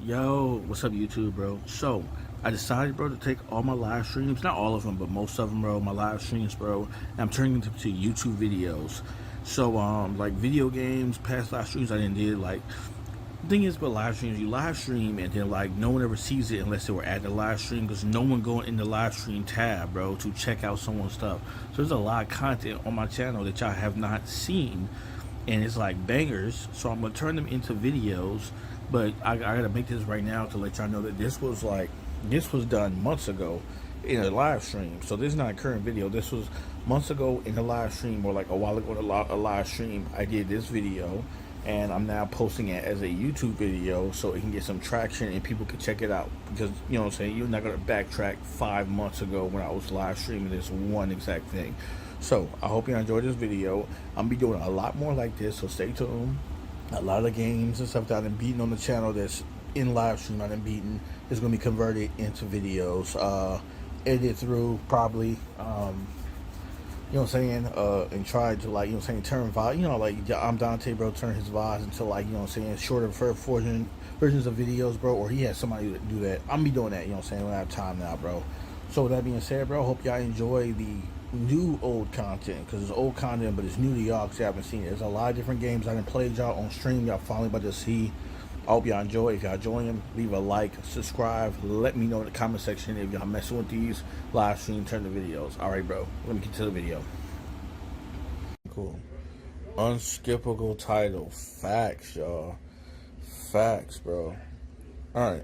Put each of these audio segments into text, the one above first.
Yo, what's up, YouTube, bro? So, I decided, bro, to take all my live streams, not all of them, but most of them, bro, my live streams, bro, and I'm turning them to YouTube videos. So, like video games, past live streams I didn't did, like, the thing is, but live streams, you live stream and then, like, no one ever sees it unless they were at the live stream because no one going in the live stream tab, bro, to check out someone's stuff. So, there's a lot of content on my channel that y'all have not seen, and it's like bangers. So, I'm gonna turn them into videos. But I gotta make this right now to let y'all know that this was done months ago in a live stream. So this is not a current video. This was months ago in a live stream, or like a while ago in a live stream. I did this video, and I'm now posting it as a YouTube video so it can get some traction and people can check it out. Because you know what I'm saying, you're not gonna backtrack 5 months ago when I was live streaming this one exact thing. So I hope you enjoyed this video. I'm gonna be doing a lot more like this, so stay tuned. A lot of the games and stuff that I've been beating on the channel that's in live stream I've been beating is going to be converted into videos, edited through probably, you know what I'm saying, and try to, like, you know what I'm saying, turn VOD, you know, like, I'm Dante, bro, turn his VODs into, like, you know what I'm saying, shorter versions of videos, bro, or he has somebody to do that. I'm be doing that, you know what I'm saying, when I have time now, bro. So with that being said, bro, hope y'all enjoy the new old content, because it's old content but it's new to y'all because you haven't seen it. There's a lot of different games I done played y'all on stream y'all finally about to see. I hope y'all enjoy. If y'all enjoy them, leave a like, subscribe, let me know in the comment section if y'all messing with these live stream turn to videos. Alright, bro, let me get to the video. Cool. Unskippable title. Facts, y'all. Facts, bro. Alright,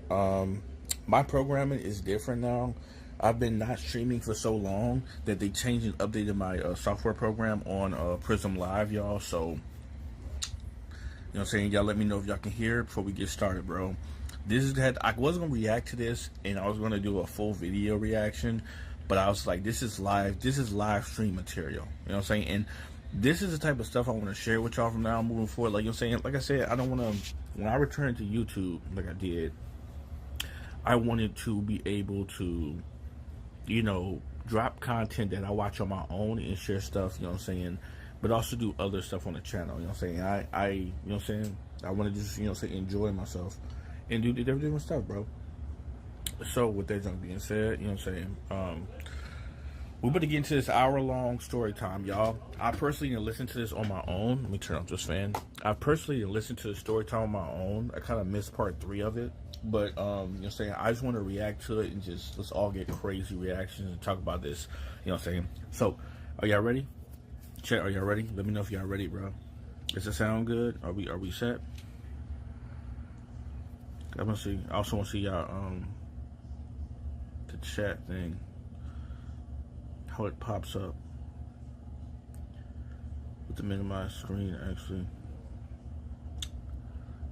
my programming is different now. I've been not streaming for so long that they changed and updated my software program on Prism Live, y'all. So, you know what I'm saying? Y'all let me know if y'all can hear it before we get started, bro. This is that I was going to react to this, and I was going to do a full video reaction, but I was like, this is live stream material. You know what I'm saying? And this is the type of stuff I want to share with y'all from now moving forward. Like, you know what I'm saying? Like I said, I don't want to, when I return to YouTube, like I did, I wanted to be able to, you know, drop content that I watch on my own and share stuff, you know what I'm saying, but also do other stuff on the channel, you know what I'm saying. I you know what I'm saying, I want to just, you know, say enjoy myself and do different stuff, bro. So with that junk being said, you know what I'm saying, we're about to get into this hour-long story time, y'all. I personally didn't listen to this on my own. Let me turn off this fan. I personally didn't listen to the story time on my own. I kind of missed part 3 of it. But, you know what I'm saying, I just want to react to it and just, let's all get crazy reactions and talk about this. You know what I'm saying? So, are y'all ready? Chat, are y'all ready? Let me know if y'all ready, bro. Does it sound good? Are we set? I want to see, I also want to see y'all, the chat thing. How it pops up with the minimize screen.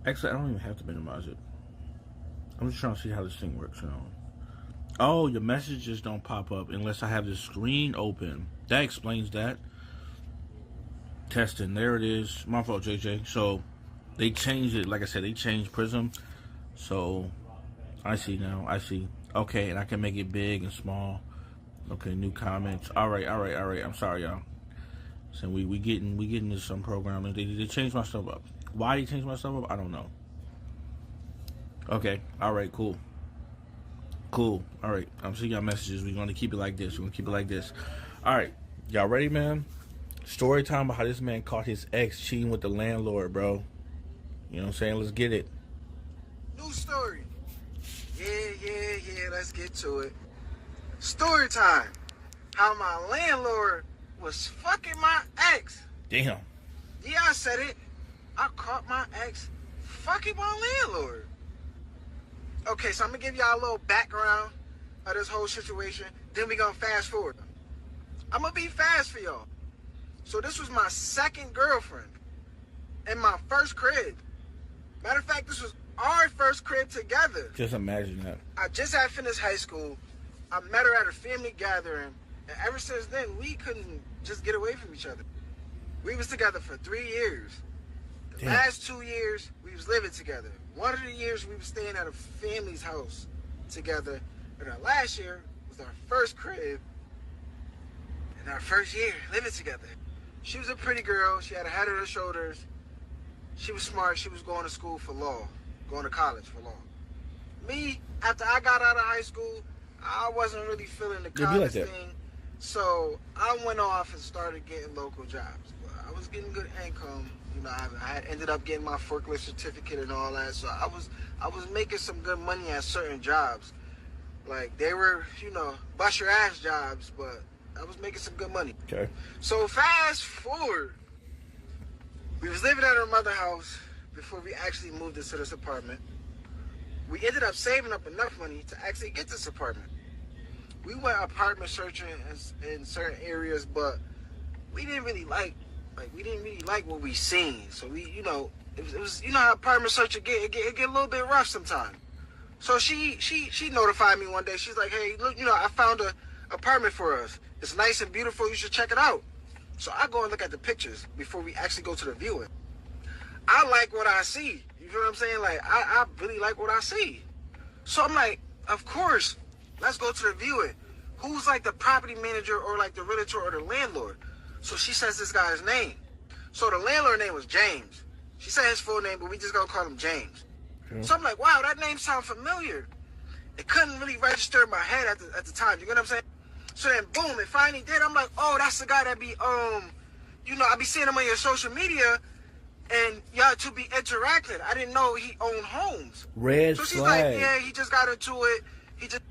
Actually I don't even have to minimize it. I'm just trying to see how this thing works, you know. Oh, your messages don't pop up unless I have the screen open. That explains that. Testing, there it is. My fault, JJ. So they changed it. Like I said, they changed Prism. So I see now. I see. Okay, and I can make it big and small. Okay, new comments. All right. I'm sorry, y'all. So we getting to some programming. They changed my stuff up. Why they changed my stuff up? I don't know. Okay. All right. Cool. All right. I'm seeing y'all messages. We're gonna keep it like this. All right. Y'all ready, man? Story time about how this man caught his ex cheating with the landlord, bro. You know what I'm saying? Let's get it. New story. Yeah. Let's get to it. Story time. How my landlord was fucking my ex. Damn. Yeah, I said it. I caught my ex fucking my landlord. Okay, so I'm gonna give y'all a little background of this whole situation. Then we gonna fast forward. I'm gonna be fast for y'all. So this was my second girlfriend and my first crib. Matter of fact, this was our first crib together. Just imagine that. I just had finished high school. I met her at a family gathering, and ever since then, we couldn't just get away from each other. We was together for 3 years. The last 2 years, we was living together. One of the years, we was staying at a family's house together. And our last year was our first crib and our first year living together. She was a pretty girl. She had a head on her shoulders. She was smart. She was going to school for law, going to college for law. me, after I got out of high school, I wasn't really feeling the be college like that. thing. So I went off and started getting local jobs. I was getting good income. You know, I had ended up getting my forklift certificate and all that. So I was making some good money at certain jobs. Like, they were, you know, bust your ass jobs, but I was making some good money. Okay. So fast forward, we was living at our mother's house before we actually moved into this apartment. We ended up saving up enough money to actually get this apartment. We went apartment searching in certain areas, but we didn't really like what we seen. So we, you know, it was you know how apartment searching it get a little bit rough sometimes. So she notified me one day. She's like, hey, look, you know, I found a apartment for us. It's nice and beautiful. You should check it out. So I go and look at the pictures before we actually go to the viewing. I like what I see. You feel what I'm saying? Like, I really like what I see. So I'm like, of course, let's go to the viewing. Who's like the property manager or like the realtor or the landlord? So she says this guy's name. So the landlord name was James. She said his full name, but we just gonna call him James. Okay. So I'm like, wow, that name sounds familiar. It couldn't really register in my head at the time. You get what I'm saying? So then, boom, it finally did. I'm like, oh, that's the guy that be, you know, I be seeing him on your social media, and y'all to be interacting. I didn't know he owned homes. Red so she's flag. like, yeah, he just got into it. He just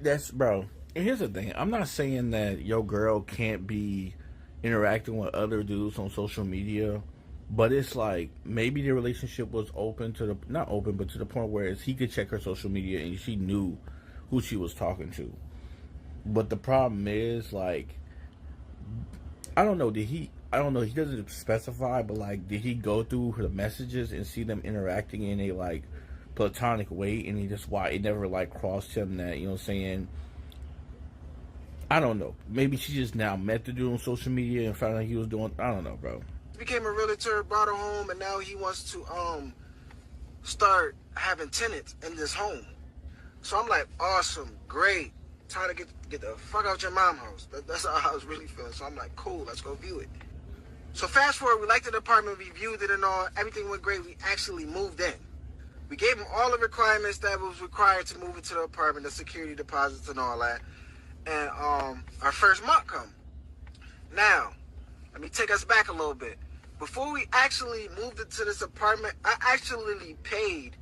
That's bro. And here's the thing. I'm not saying that your girl can't be interacting with other dudes on social media, but it's like maybe the relationship was open to the not open, but to the point where he could check her social media and she knew who she was talking to. But the problem is, like, I don't know. He doesn't specify, but like, did he go through the messages and see them interacting in a like platonic way, and he just why it never like crossed him that, you know what I'm saying? I don't know. Maybe she just now met the dude on social media and found out he was doing. I don't know, bro. Became a realtor, bought a home, and now he wants to start having tenants in this home. So I'm like, awesome, great. Time to get the fuck out your mom's house. That's how I was really feeling. So I'm like, cool, let's go view it. So fast forward, we liked the apartment, we viewed it and all. Everything went great. We actually moved in. We gave him all the requirements that was required to move into the apartment, the security deposits and all that. And our first month come. Now, let me take us back a little bit. Before we actually moved into this apartment, I actually paid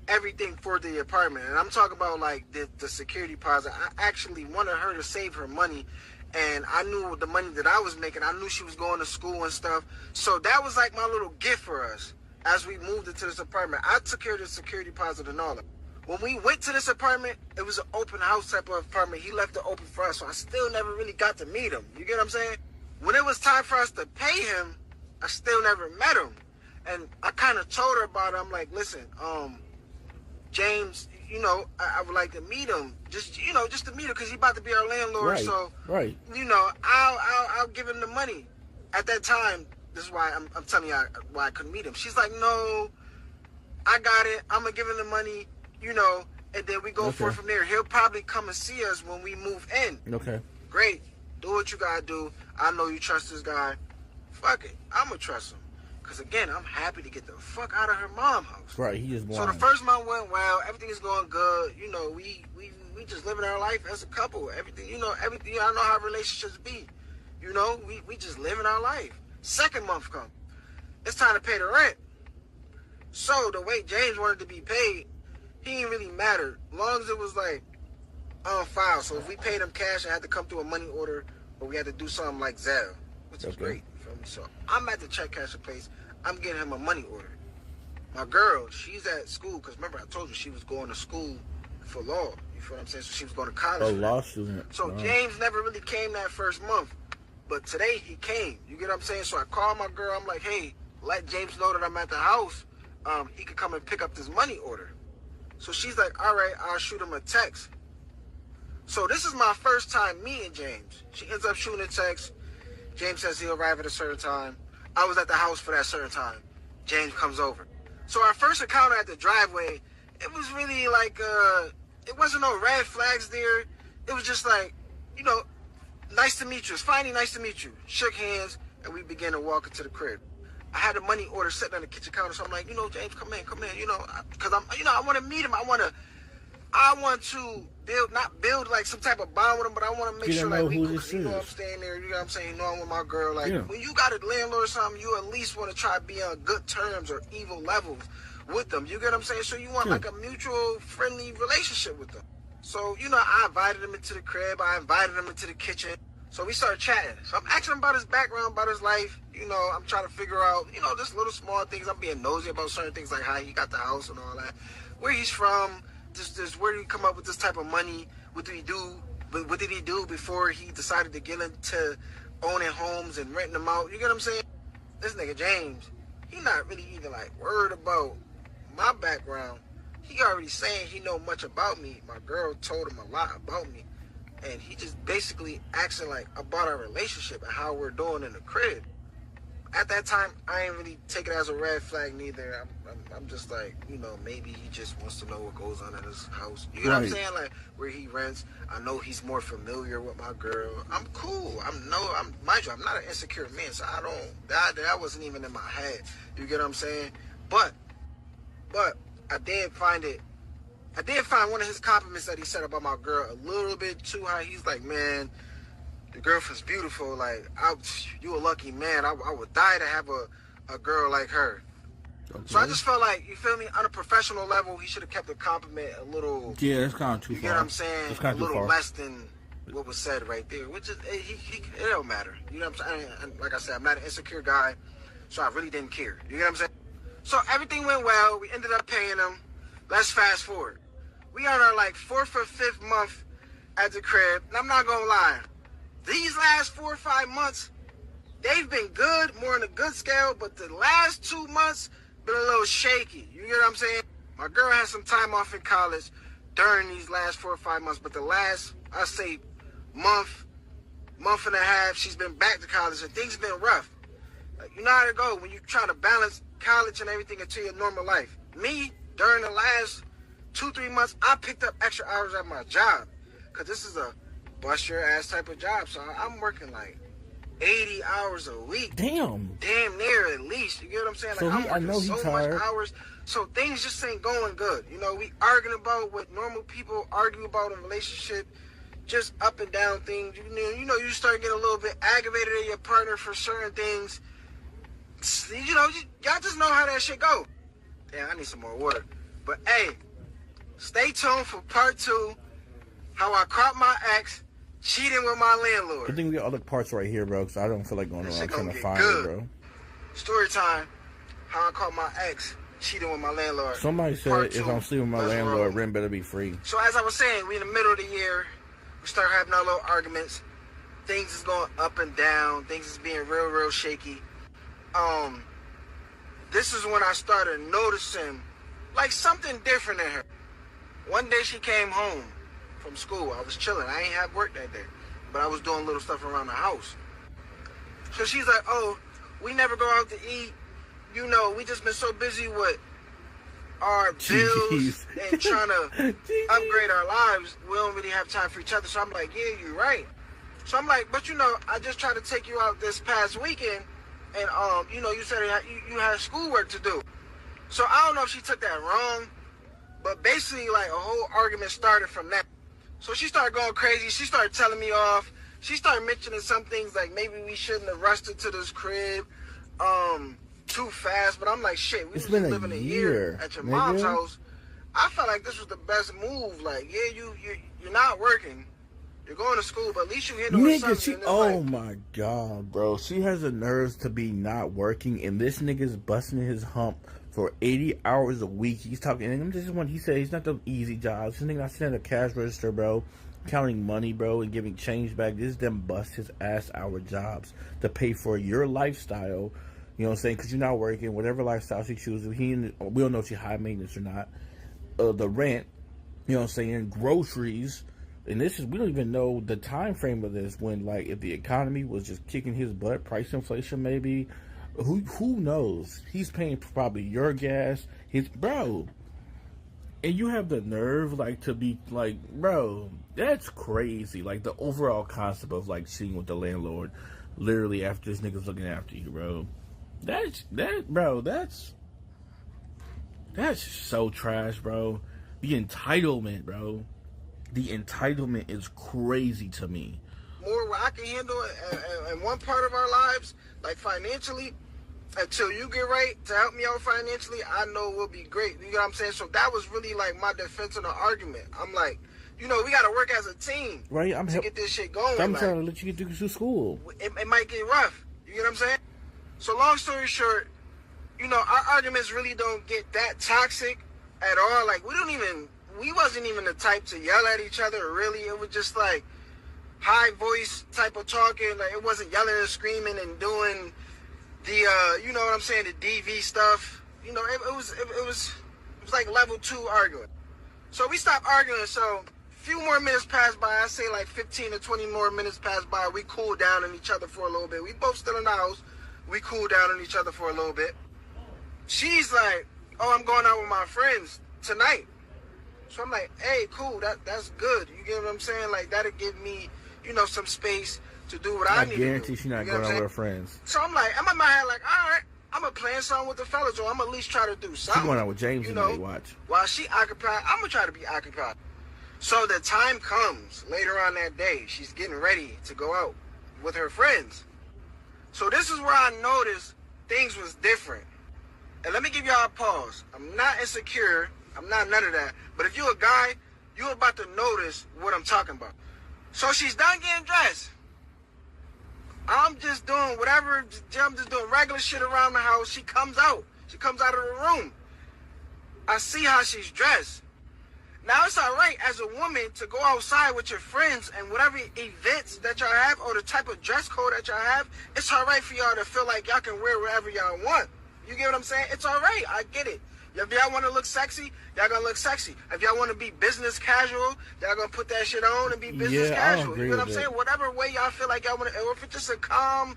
everything for the apartment. And I'm talking about like the security deposit. I actually wanted her to save her money. And I knew the money that I was making. I knew she was going to school and stuff. So that was like my little gift for us as we moved into this apartment. I took care of the security deposit and all that. When we went to this apartment, it was an open house type of apartment. He left it open for us, so I still never really got to meet him. You get what I'm saying? When it was time for us to pay him, I still never met him. And I kind of told her about it. I'm like, listen, James, you know, I would like to meet him. Just to meet him, because he's about to be our landlord. Right, so, right. You know, I'll give him the money. At that time, this is why I'm telling you why I couldn't meet him. She's like, no, I got it. I'm going to give him the money. You know, and then we go forward from there. He'll probably come and see us when we move in. Okay. Great. Do what you gotta do. I know you trust this guy. Fuck it. I'ma trust him. Cause again, I'm happy to get the fuck out of her mom's house. Right, he is blind. So the first month went well, everything is going good. You know, we just living our life as a couple. Everything, you know, I know how relationships be. You know, we just living our life. Second month come. It's time to pay the rent. So the way James wanted to be paid, he didn't really matter, as long as it was like on file. So if we paid him cash, it had to come through a money order, or we had to do something like Zelle, which is great. You feel me? So I'm at the check cashing place. I'm getting him a money order. My girl, she's at school, because remember I told you she was going to school for law. You feel what I'm saying? So she was going to college. A law student. So James never really came that first month, but today he came. You get what I'm saying? So I called my girl. I'm like, hey, let James know that I'm at the house. He could come and pick up this money order. So she's like, all right, I'll shoot him a text. So this is my first time meeting James. She ends up shooting a text. James says he'll arrive at a certain time. I was at the house for that certain time. James comes over. So our first encounter at the driveway, it was really like, it wasn't no red flags there. It was just like, you know, nice to meet you. It's finally nice to meet you. Shook hands, and we began to walk into the crib. I had a money order sitting on the kitchen counter, so I'm like, you know, James, come in, you know, because I want to meet him. I want to I want to not build like some type of bond with him, but I want to make You sure don't know like we who cool. this You know is. I'm staying there. You know what I'm saying? You know I'm with my girl. Like Yeah. when you got a landlord or something, you at least want to try to be on good terms or evil levels with them. You get what I'm saying? So you want Yeah. like a mutual friendly relationship with them. So you know, I invited him into the crib. I invited him into the kitchen. So we started chatting. So I'm asking him about his background, about his life. You know, I'm trying to figure out, you know, just little small things. I'm being nosy about certain things, like how he got the house and all that, where he's from, just where did he come up with this type of money? What did he do? What did he do before he decided to get into owning homes and renting them out? You get what I'm saying? This nigga James, he not really even like worried about my background. He already saying he know much about me. My girl told him a lot about me. And he just basically asking like about our relationship and how we're doing in the crib. At that time, I ain't really take it as a red flag neither. I'm just like, you know, maybe he just wants to know what goes on in his house. You know what I'm Right. saying? Like where he rents. I know he's more familiar with my girl. I'm cool. Mind you, I'm not an insecure man, so I don't. That wasn't even in my head. You get what I'm saying? But I did find one of his compliments that he said about my girl a little bit too high. He's like, man, the girlfriend's beautiful. Like, you a lucky man. I would die to have a girl like her. Okay. So I just felt like, you feel me, on a professional level, he should have kept the compliment a little, Yeah, that's kind of too you far. get what I'm saying? It's A kind of too little far. less than what was said right there, which is, it don't matter. You know what I'm saying? And like I said, I'm not an insecure guy, so I really didn't care. You know what I'm saying? So everything went well. We ended up paying him. Let's fast forward. We on our like 4th or 5th month at the crib. And I'm not gonna lie. These last 4 or 5 months, they've been good, more on the good scale, but the last 2 months been a little shaky. You get what I'm saying? My girl had some time off in college during these last 4 or 5 months, but the last, I say, month and a half, she's been back to college, and things have been rough. Like, you know how it go when you trying to balance college and everything into your normal life. Me, during the last 2-3 months, I picked up extra hours at my job, because this is a bust your ass type of job. So I'm working like 80 hours a week. Damn near at least. You get what I'm saying? Like, So I'm I working know he so tired. much hours. So things just ain't going good. You know, we arguing about what normal people argue about in a relationship, just up and down things. You know, you start getting a little bit aggravated at your partner for certain things. You know, y'all just know how that shit go. Damn, I need some more water. But hey, stay tuned for part 2. How I caught my ex cheating with my landlord. I think we got other parts right here, bro, because I don't feel like going This around shit trying gonna to get find good. it, bro. Story time. How I caught my ex cheating with my landlord. Somebody said Part if 2. I'm sleeping with my Let's landlord, roll. rent better be free. So as I was saying, we in the middle of the year. We start having our little arguments. Things is going up and down. Things is being real shaky. This is when I started noticing like something different in her. One day she came home from school. I was chilling. I ain't have work that day, but I was doing little stuff around the house. So she's like, oh, we never go out to eat. You know, we just been so busy with our bills Jeez. and trying to Jeez. upgrade our lives. We don't really have time for each other. So I'm like, yeah, you're right. So I'm like, but you know, I just tried to take you out this past weekend, and you know, you said you had schoolwork to do. So I don't know if she took that wrong, but basically, like, a whole argument started from that. So she started going crazy. She started telling me off. She started mentioning some things like maybe we shouldn't have rushed into this crib too fast. But I'm like, shit, we It's was been a living a year, year at your mom's nigga. house. I felt like this was the best move. Like, yeah, you're not working. You're going to school, but at least you're hitting on Nigga, something. she, in this oh life. my god, bro. She has the nerves to be not working, and this nigga's busting his hump for 80 hours a week. He's talking, and this is when he said he's not the easy jobs. This nigga not sitting at a cash register, bro, counting money, bro, and giving change back. This is them bust his ass hour jobs to pay for your lifestyle. You know what I'm saying? Because you're not working, whatever lifestyle she chooses. We don't know if she's high maintenance or not. The rent, you know what I'm saying? Groceries. And this is, we don't even know the time frame of this, when, like, if the economy was just kicking his butt, price inflation maybe, who knows? He's paying for probably your gas, bro. And you have the nerve, like, to be, like, bro, that's crazy. Like, the overall concept of, like, cheating with the landlord, literally after this nigga's looking after you, bro. That's so trash, bro. The entitlement, bro. The entitlement is crazy to me. More where I can handle in one part of our lives, like financially, until you get right to help me out financially, I know we'll be great. You know what I'm saying? So that was really like my defense of the argument. I'm like, you know, we got to work as a team, right? To get this shit going. I'm trying to let you get through school. It might get rough. You get what I'm saying? So long story short, you know, our arguments really don't get that toxic at all. Like, we wasn't even the type to yell at each other, really. It was just like high voice type of talking. Like, it wasn't yelling and screaming and doing the, you know what I'm saying, the DV stuff. You know, it was like level 2 arguing. So we stopped arguing. So a few more minutes passed by. I say like 15 to 20 more minutes passed by. We cooled down on each other for a little bit. We both still in the house. We cooled down on each other for a little bit. She's like, oh, I'm going out with my friends tonight. So I'm like, hey, cool, that's good. You get what I'm saying? Like, that'll give me, you know, some space to do what I need to do. I guarantee she's not going out with her friends. So I'm like, I'm in my head like, all right, I'm going to plan something with the fellas, or I'm at least try to do something. She's going out with James, you know, watch. While she occupied, I'm going to try to be occupied. So the time comes later on that day. She's getting ready to go out with her friends. So this is where I noticed things was different. And let me give y'all a pause. I'm not insecure. I'm not none of that. But if you're a guy, you're about to notice what I'm talking about. So she's done getting dressed. I'm just doing whatever. I'm just doing regular shit around the house. She comes out. She comes out of the room. I see how she's dressed. Now, it's all right as a woman to go outside with your friends and whatever events that y'all have or the type of dress code that y'all have, it's all right for y'all to feel like y'all can wear whatever y'all want. You get what I'm saying? It's all right. I get it. If y'all want to look sexy, y'all gonna look sexy. If y'all want to be business casual, y'all gonna put that shit on and be business casual. You know what I'm saying? Whatever way y'all feel like y'all want to, or if it's just a calm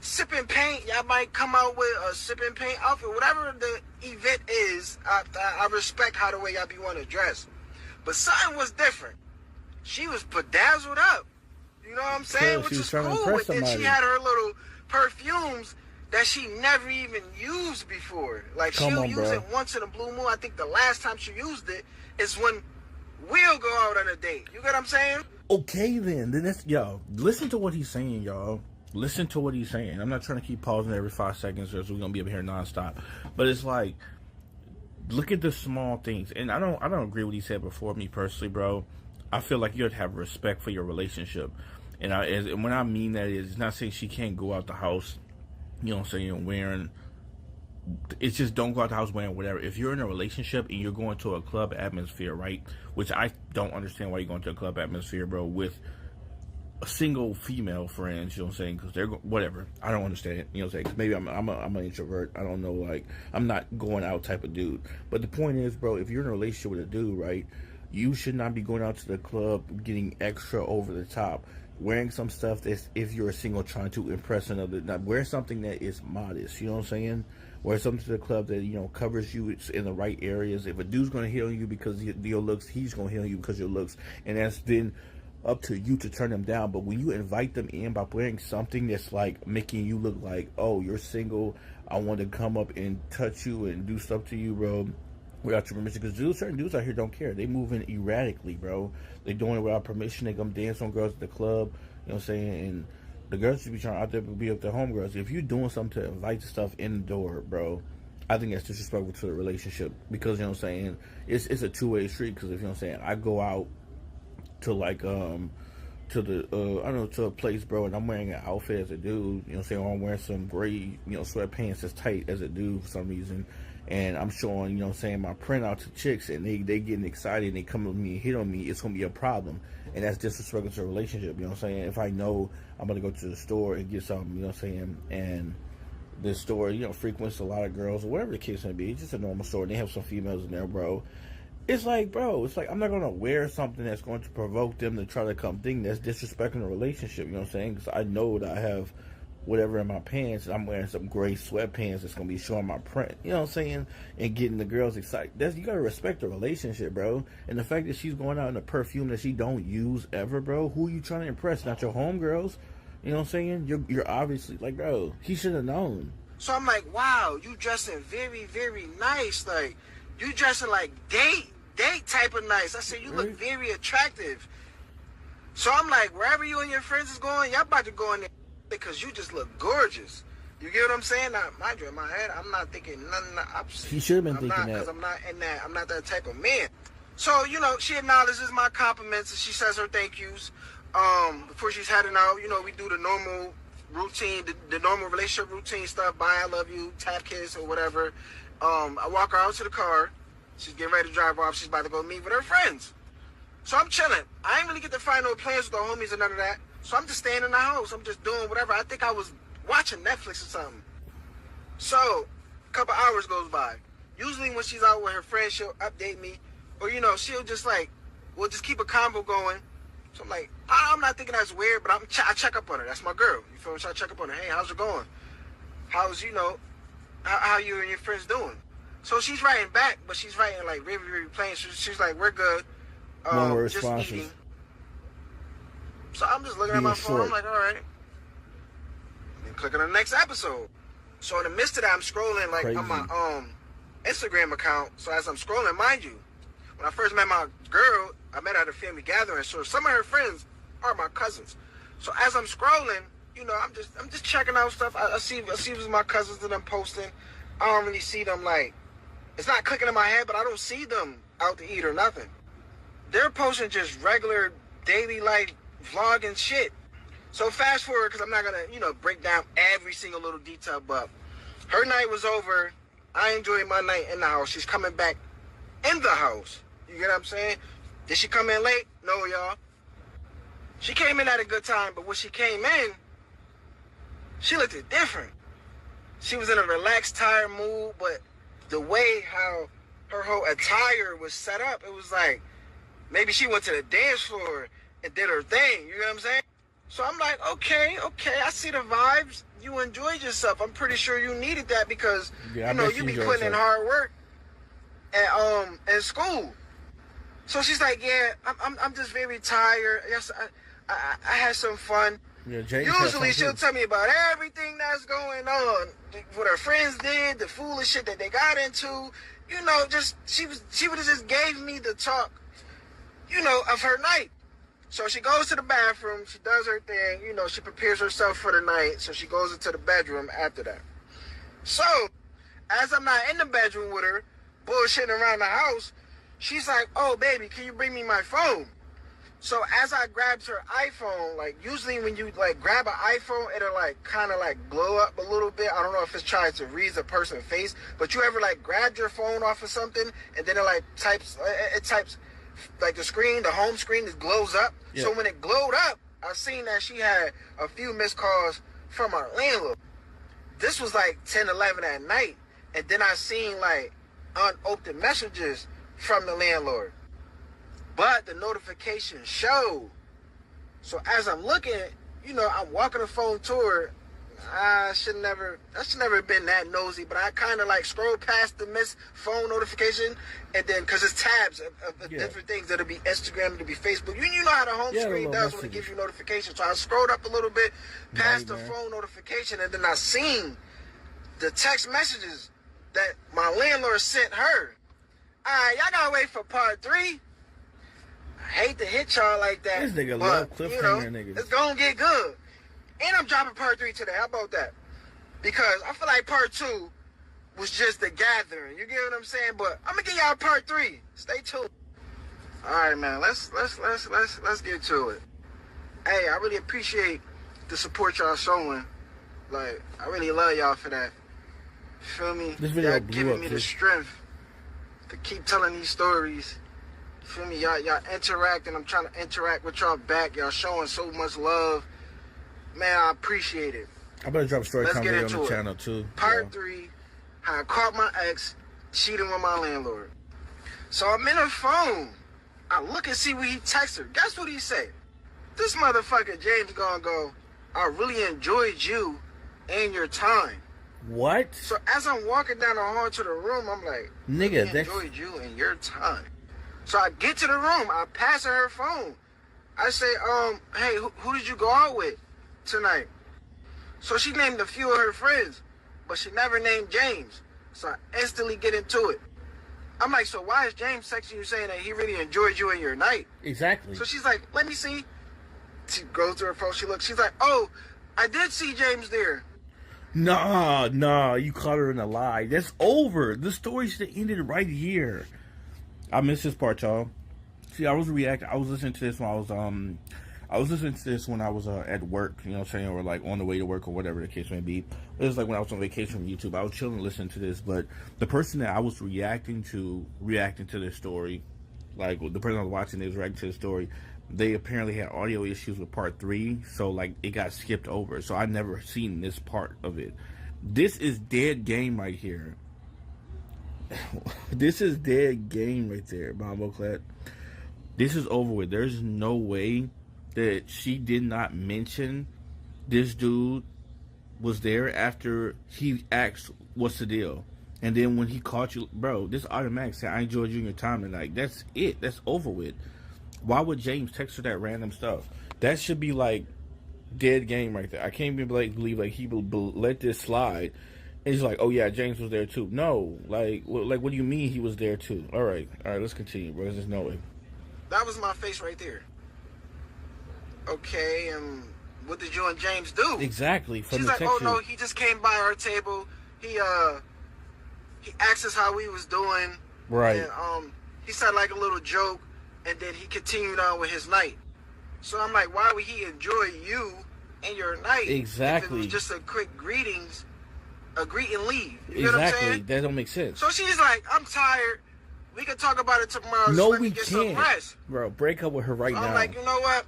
sipping paint, y'all might come out with a sipping paint outfit. Whatever the event is, I respect how the way y'all be want to dress. But something was different. She was bedazzled up. You know what I'm saying? Which is cool. And then she had her little perfumes that she never even used before. Like, she'll use it once in a blue moon. I think the last time she used it is when we'll go out on a date. You get what I'm saying? Okay, then that's, yo, listen to what he's saying, y'all. Listen to what he's saying. I'm not trying to keep pausing every 5 seconds or so we're gonna be up here nonstop. But it's like, look at the small things. And I don't agree with what he said before. Me personally, bro, I feel like you have to have respect for your relationship. And when I mean that is, it's not saying she can't go out the house, you know what I'm saying, wearing, it's just don't go out the house wearing whatever. If you're in a relationship and you're going to a club atmosphere, right, which I don't understand why you're going to a club atmosphere, bro, with a single female friends, you know what I'm saying, because they're whatever. I don't understand it, you know what I'm saying, because maybe I'm an introvert. I don't know, like, I'm not going out type of dude. But the point is, bro, if you're in a relationship with a dude, right, you should not be going out to the club getting extra over the top, wearing some stuff that's, if you're a single, trying to impress another. Now, wear something that is modest, you know what I'm saying? Wear something to the club that, you know, covers you, it's in the right areas. If a dude's going to hit on you because of your looks, he's going to hit on you because of your looks. And that's then up to you to turn them down. But when you invite them in by wearing something that's like making you look like, oh, you're single, I want to come up and touch you and do stuff to you, bro, without your permission. Because certain dudes out here don't care. They moving erratically, bro. They doing it without permission. They come dance on girls at the club, you know what I'm saying? And the girls should be trying out there to be up their homegirls. If you're doing something to invite the stuff in the door, bro, I think that's disrespectful to the relationship. Because, you know what I'm saying, it's a two-way street. Because if, you know what I'm saying, I go out to like to the I don't know, to a place, bro, and I'm wearing an outfit as a dude, you know what I'm saying, or I'm wearing some gray, you know, sweatpants that's tight as a dude for some reason, and I'm showing, you know what I'm saying, my printout to chicks, and they getting excited and they come with me and hit on me, it's gonna be a problem. And that's disrespectful to a relationship, you know what I'm saying? If I know I'm gonna go to the store and get something, you know what I'm saying, and this store, you know, frequents a lot of girls or whatever the case may be, it's just a normal store and they have some females in there, bro. It's like, bro, it's like, I'm not going to wear something that's going to provoke them to try to come think that's disrespecting the relationship, you know what I'm saying? Because I know that I have whatever in my pants, and I'm wearing some gray sweatpants that's going to be showing my print, you know what I'm saying? And getting the girls excited. You got to respect the relationship, bro. And the fact that she's going out in a perfume that she don't use ever, bro, who are you trying to impress? Not your homegirls, you know what I'm saying? You're obviously, like, bro, he should have known. So I'm like, wow, you dressing very, very nice. Like, you dressing like date type super nice. I said, you Really? look very attractive. So I'm like, wherever you and your friends is going, y'all about to go in there because you just look gorgeous. You get what I'm saying? Now, mind you, in my head, I'm not thinking nothing the opposite. He should have been thinking that. Because I'm not in that. I'm not that type of man. So, you know, she acknowledges my compliments and she says her thank yous. Before she's heading out, you know, we do the normal routine, the normal relationship routine stuff. Bye, I love you, tap kiss or whatever. I walk her out to the car. She's getting ready to drive off. She's about to go meet with her friends. So I'm chilling. I ain't really get to find no plans with the homies or none of that. So I'm just staying in the house. I'm just doing whatever. I think I was watching Netflix or something. So a couple hours goes by. Usually when she's out with her friends, she'll update me. Or, you know, she'll just like, we'll just keep a convo going. So I'm like, I'm not thinking that's weird, but I check up on her. That's my girl. You feel me? So I check up on her. Hey, how's it going? How's, you know, how you and your friends doing? So she's writing back, but she's writing like very, very plain. She's like, we're good. One-word Just responses. eating. So I'm just looking at Being my phone. short. I'm like, all right. And clicking on the next episode. So in the midst of that, I'm scrolling like Crazy. on my Instagram account. So as I'm scrolling, mind you, when I first met my girl, I met her at a family gathering. So some of her friends are my cousins. So as I'm scrolling, you know, I'm just checking out stuff. I see what's my cousins that I'm posting. I don't really see them like, it's not clicking in my head, but I don't see them out to eat or nothing. They're posting just regular daily life vlogging shit. So fast forward, because I'm not going to, you know, break down every single little detail, but her night was over. I enjoyed my night in the house. She's coming back in the house. You get what I'm saying? Did she come in late? No, y'all. She came in at a good time, but when she came in, she looked different. She was in a relaxed, tired mood, but the way how her whole attire was set up, it was like maybe she went to the dance floor and did her thing. You know what I'm saying? So I'm like, okay, I see the vibes. You enjoyed yourself. I'm pretty sure you needed that because, Yeah, I you know, bet you you be enjoyed putting in yourself. hard work at school. So she's like, yeah, I'm just very tired. Yes, I had some fun. Yeah, James had Usually fun, she'll too. tell me about everything that's going on, what her friends did, the foolish shit that they got into. You know, just she would have just gave me the talk, you know, of her night. So she goes to the bathroom, she does her thing, you know, she prepares herself for the night, so she goes into the bedroom after that. So, as I'm not in the bedroom with her, bullshitting around the house, she's like, oh, baby, can you bring me my phone? So as I grabbed her iPhone, like usually when you like grab an iPhone, it'll like kind of like blow up a little bit. I don't know if it's trying to read the person's face, but you ever like grabbed your phone off of something and then it like types like the screen, the home screen, it glows up. Yeah. So when it glowed up, I seen that she had a few missed calls from our landlord. This was like 10, 11 at night. And then I seen like unopened messages from the landlord. But the notification showed. So as I'm looking, you know, I'm walking the phone to her. I should never been that nosy, but I kind of like scroll past the missed phone notification, and then because it's tabs of different things, that'll be Instagram, it'll be Facebook. You know how the home screen does when it gives you notifications. So I scrolled up a little bit past the phone notification, and then I seen the text messages that my landlord sent her. All right, y'all gotta wait for part 3. I hate to hit y'all like that. This nigga but, love cliffhanger you know, niggas. it's gonna get good. And I'm dropping part 3 today. How about that? Because I feel like part 2 was just the gathering. You get what I'm saying? But I'm gonna give y'all part 3. Stay tuned. All right, man. Let's get to it. Hey, I really appreciate the support y'all showing. Like, I really love y'all for that. Feel me? This video Y'all blew giving up, me too. the strength to keep telling these stories. Feel me? Y'all interacting. I'm trying to interact with y'all back. Y'all showing so much love. Man, I appreciate it. I better drop a story Let's time get video on into the it. channel too. Part Yeah. 3, how I caught my ex cheating with my landlord. So I'm in her phone. I look and see what he texted her. Guess what he said? This motherfucker James gonna go, I really enjoyed you and your time. What? So as I'm walking down the hall to the room, I'm like, Nigga, I that's enjoyed you and your time. So I get to the room. I pass her phone. I say, hey, who did you go out with tonight? So she named a few of her friends, but she never named James. So I instantly get into it. I'm like, so why is James texting you saying that he really enjoyed you in your night? Exactly. So she's like, let me see. She goes to her phone. She looks. She's like, oh, I did see James there. Nah, you caught her in a lie. That's over. The story should have ended right here. I missed this part, y'all. See, I was listening to this when I was listening to this when I was at work, you know what I'm saying, or like on the way to work or whatever the case may be. It was like when I was on vacation from YouTube. I was chilling listening to this, but the person that I was reacting to this story, like the person I was watching, they was reacting to the story. They apparently had audio issues with part 3, so like it got skipped over. So I never seen this part of it. This is dead game right here. This is dead game right there, Bombo Clat. This is over with. There's no way that she did not mention this dude was there after he asked what's the deal. And then when he caught you, bro, this automatic said, I enjoyed you in your time tonight. That's it. That's over with. Why would James text her that random stuff? That should be like dead game right there. I can't even believe like he will let this slide. And he's like, oh yeah, James was there too. No, like what do you mean he was there too? All right, let's continue, bro. There's no way. That was my face right there. Okay, and what did you and James do? Exactly. She's like, oh no, he just came by our table. He asked us how we was doing. Right. And he said like a little joke, and then he continued on with his night. So I'm like, why would he enjoy you and your night? Exactly. If it was just a quick greetings, a greet and leave. You exactly. know what I'm saying? That don't make sense. So she's like, I'm tired. We can talk about it tomorrow. No, so we get can't. Some rest. Bro, break up with her right now. I'm like, you know what?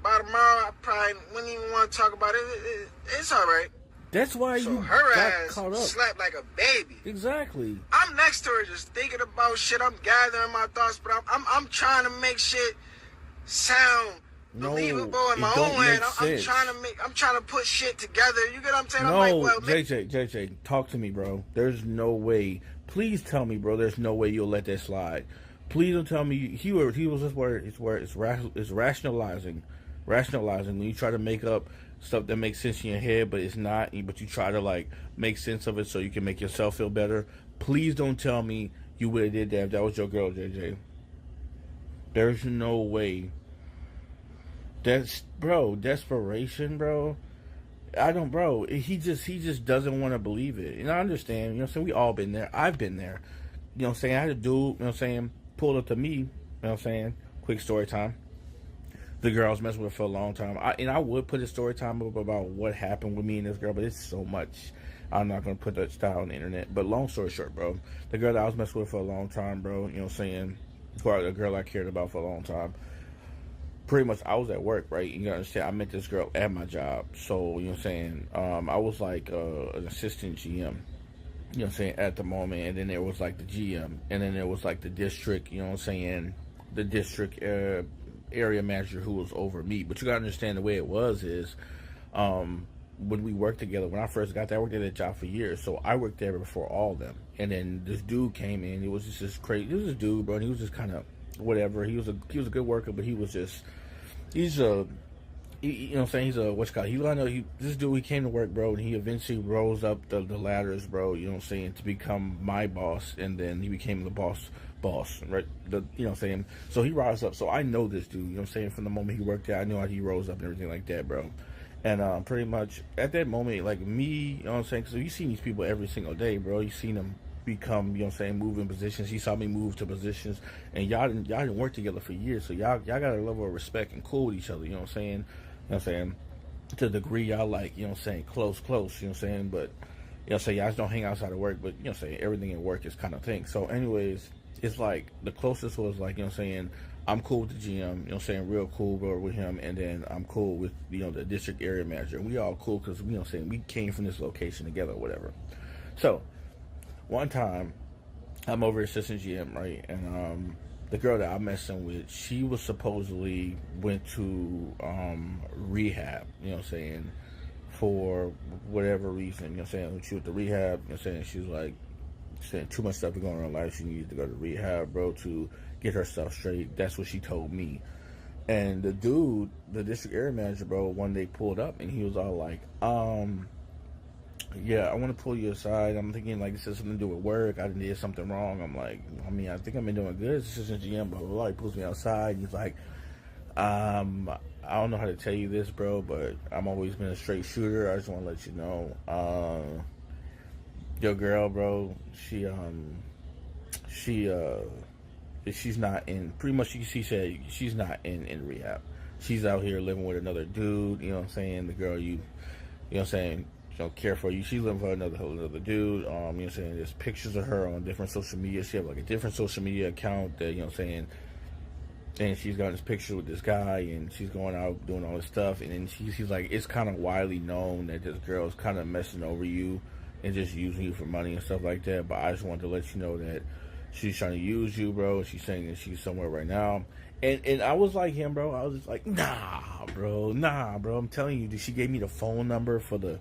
By tomorrow, I probably wouldn't even want to talk about it. It's all right. That's why so you her got ass caught up. Slept like a baby. Exactly. I'm next to her, just thinking about shit. I'm gathering my thoughts, but I'm trying to make shit sound believable in my own head. I'm trying to put shit together. You get what I'm saying? No, I'm like, well, JJ, talk to me, bro. There's no way. Please tell me, bro. There's no way you'll let that slide. Please don't tell me he was just where it's rationalizing when you try to make up stuff that makes sense in your head, but it's not. But you try to like make sense of it so you can make yourself feel better. Please don't tell me you would have did that if that was your girl, JJ. There's no way. That's desperation, bro. Bro. He just doesn't want to believe it. And I understand, you know what I'm saying? We all been there. I've been there. You know what I'm saying? I had a dude, you know what I'm saying, pulled up to me, you know what I'm saying? Quick story time. The girl I was messing with for a long time. I would put a story time up about what happened with me and this girl, but it's so much. I'm not going to put that style on the internet. But long story short, bro, the girl that I was messing with for a long time, bro, you know what I'm saying? The girl I cared about for a long time. Pretty much, I was at work, right? You understand? I met this girl at my job. So, you know what I'm saying? I was like an assistant GM, you know what I'm saying, at the moment. And then there was like the GM. And then there was like the district, you know what I'm saying, the district area manager who was over me. But you got to understand the way it was is when we worked together, when I first got there, I worked at that job for years. So I worked there before all of them. And then this dude came in. It was just this crazy. It was this dude, bro. And he was just kind of whatever. He was a good worker, but he was just... you know what I'm saying, this dude, he came to work, bro, and he eventually rose up the ladders, bro, you know what I'm saying, to become my boss, and then he became the boss, right, you know what I'm saying, so he rose up, so I know this dude, you know what I'm saying, from the moment he worked there, I knew how he rose up and everything like that, bro, and pretty much, at that moment, like me, you know what I'm saying, because you see these people every single day, bro, you seen them become, you know what I'm saying, move in positions. He saw me move to positions, and y'all didn't work together for years, so y'all got a level of respect and cool with each other, you know what I'm saying? You know what I'm saying? To the degree y'all like, you know what I'm saying, close, you know what I'm saying? But, you know what I'm saying, y'all just don't hang outside of work, but, you know what I'm saying, everything at work is kind of thing. So, anyways, it's like, the closest was like, you know what I'm saying, I'm cool with the GM, you know what I'm saying, real cool, bro, with him, and then I'm cool with, you know, the district area manager, and we all cool because, you know what I'm saying, we came from this location together or whatever. So, one time, I'm over assistant GM, right? And the girl that I'm messing with, she was supposedly went to rehab, you know what I'm saying, for whatever reason, you know what I'm saying. When she went to rehab, you know what I'm saying, she was like, saying too much stuff was going on in her life. She needed to go to rehab, bro, to get her stuff straight. That's what she told me. And the dude, the district area manager, bro, one day pulled up and he was all like, yeah, I want to pull you aside. I'm thinking like this has something to do with work. I did something wrong. I'm like, I mean, I think I've been doing good. Assistant GM, blah blah blah. He pulls me outside. He's like, I don't know how to tell you this, bro, but I'm always been a straight shooter. I just want to let you know, your girl, bro. She's not in. Pretty much, she said she's not in rehab. She's out here living with another dude. You know what I'm saying? The girl you know what I'm saying, don't care for you. She's living for another dude. You know what I'm saying? There's pictures of her on different social media. She have like a different social media account that, you know what I'm saying, and she's got this picture with this guy, and she's going out doing all this stuff, and then she's like, it's kind of widely known that this girl's kind of messing over you and just using you for money and stuff like that. But I just wanted to let you know that she's trying to use you, bro. She's saying that she's somewhere right now. And I was like him, bro. I was just like, nah, bro. I'm telling you, she gave me the phone number for the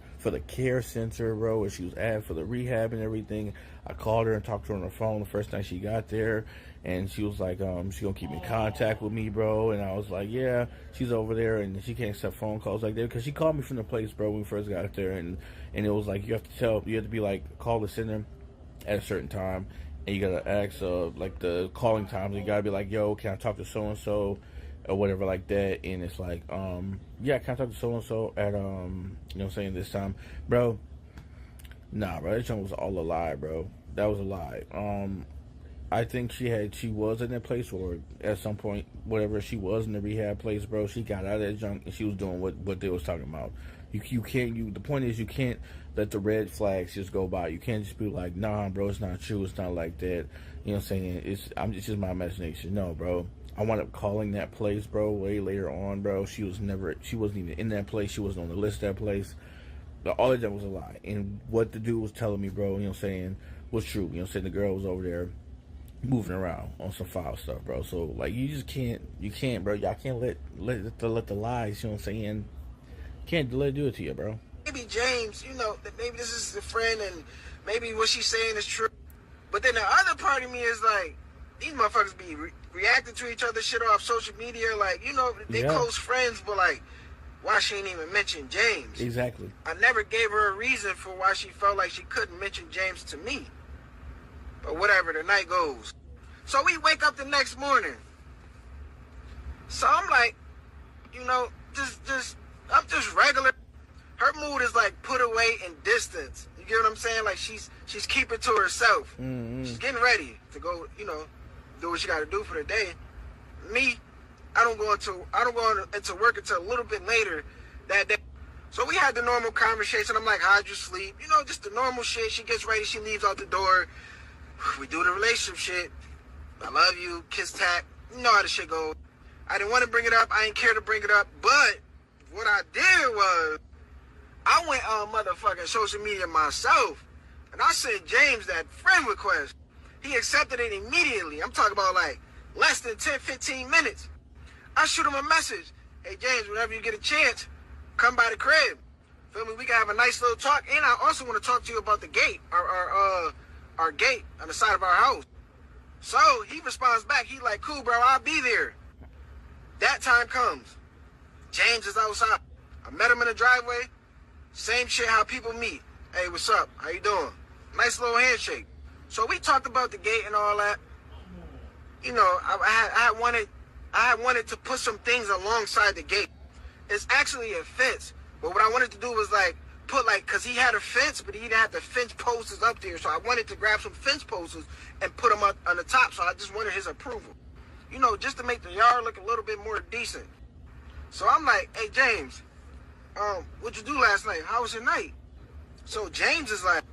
care center, bro, where she was at for the rehab and everything. I called her and talked to her on the phone the first night she got there, and she was like, she gonna keep in contact with me, bro. And I was like, yeah, she's over there, and she can't accept phone calls like that because she called me from the place, bro, when we first got there, and it was like you have to be like, call the center at a certain time. And you gotta ask, like the calling times. You gotta be like, yo, can I talk to so and so, or whatever like that. And it's like, yeah, can I talk to so and so at, you know what I'm saying, this time, bro? Nah, bro, that junk was all a lie, bro. That was a lie. I think she was in that place, or at some point, whatever, she was in the rehab place, bro. She got out of that junk and she was doing what they was talking about. You can't. The point is, you can't let the red flags just go by. You can't just be like, nah, bro, it's not true. It's not like that. You know what I'm saying? It's just my imagination. No, bro. I wound up calling that place, bro, way later on, bro. She wasn't even in that place. She wasn't on the list of that place. But all of that was a lie. And what the dude was telling me, bro, you know what I'm saying, was true. You know what I'm saying? The girl was over there moving around on some foul stuff, bro. So, like, you can't, bro. Y'all can't let the lies, you know what I'm saying, can't let it do it to you, bro. Maybe James, you know, that maybe this is a friend and maybe what she's saying is true. But then the other part of me is like, these motherfuckers be reacting to each other shit off social media. Like, you know, they close friends, but like, why she ain't even mention James? Exactly. I never gave her a reason for why she felt like she couldn't mention James to me. But whatever, the night goes. So we wake up the next morning. So I'm like, you know, I'm just regular. Her mood is like put away and distance. You get what I'm saying? Like she's keeping to herself. Mm-hmm. She's getting ready to go, you know, do what she got to do for the day. Me, I don't go into work until a little bit later that day. So we had the normal conversation. I'm like, how'd you sleep? You know, just the normal shit. She gets ready. She leaves out the door. We do the relationship shit. I love you. Kiss tap. You know how the shit goes. I didn't want to bring it up. I didn't care to bring it up. But what I did was I went on motherfucking social media myself. And I sent James that friend request. He accepted it immediately. I'm talking about like less than 10, 15 minutes. I shoot him a message. Hey, James, whenever you get a chance, come by the crib. Feel me? We can have a nice little talk. And I also want to talk to you about the gate, our gate on the side of our house. So he responds back. He like, cool, bro, I'll be there. That time comes. James is outside. I met him in the driveway. Same shit how people meet. Hey, what's up? How you doing? Nice little handshake. So we talked about the gate and all that. You know, I had wanted to put some things alongside the gate. It's actually a fence. But what I wanted to do was like put like, cause he had a fence, but he didn't have the fence posters up there. So I wanted to grab some fence posters and put them up on the top. So I just wanted his approval. You know, just to make the yard look a little bit more decent. So I'm like, hey James, what'd you do last night? How was your night? So James is like,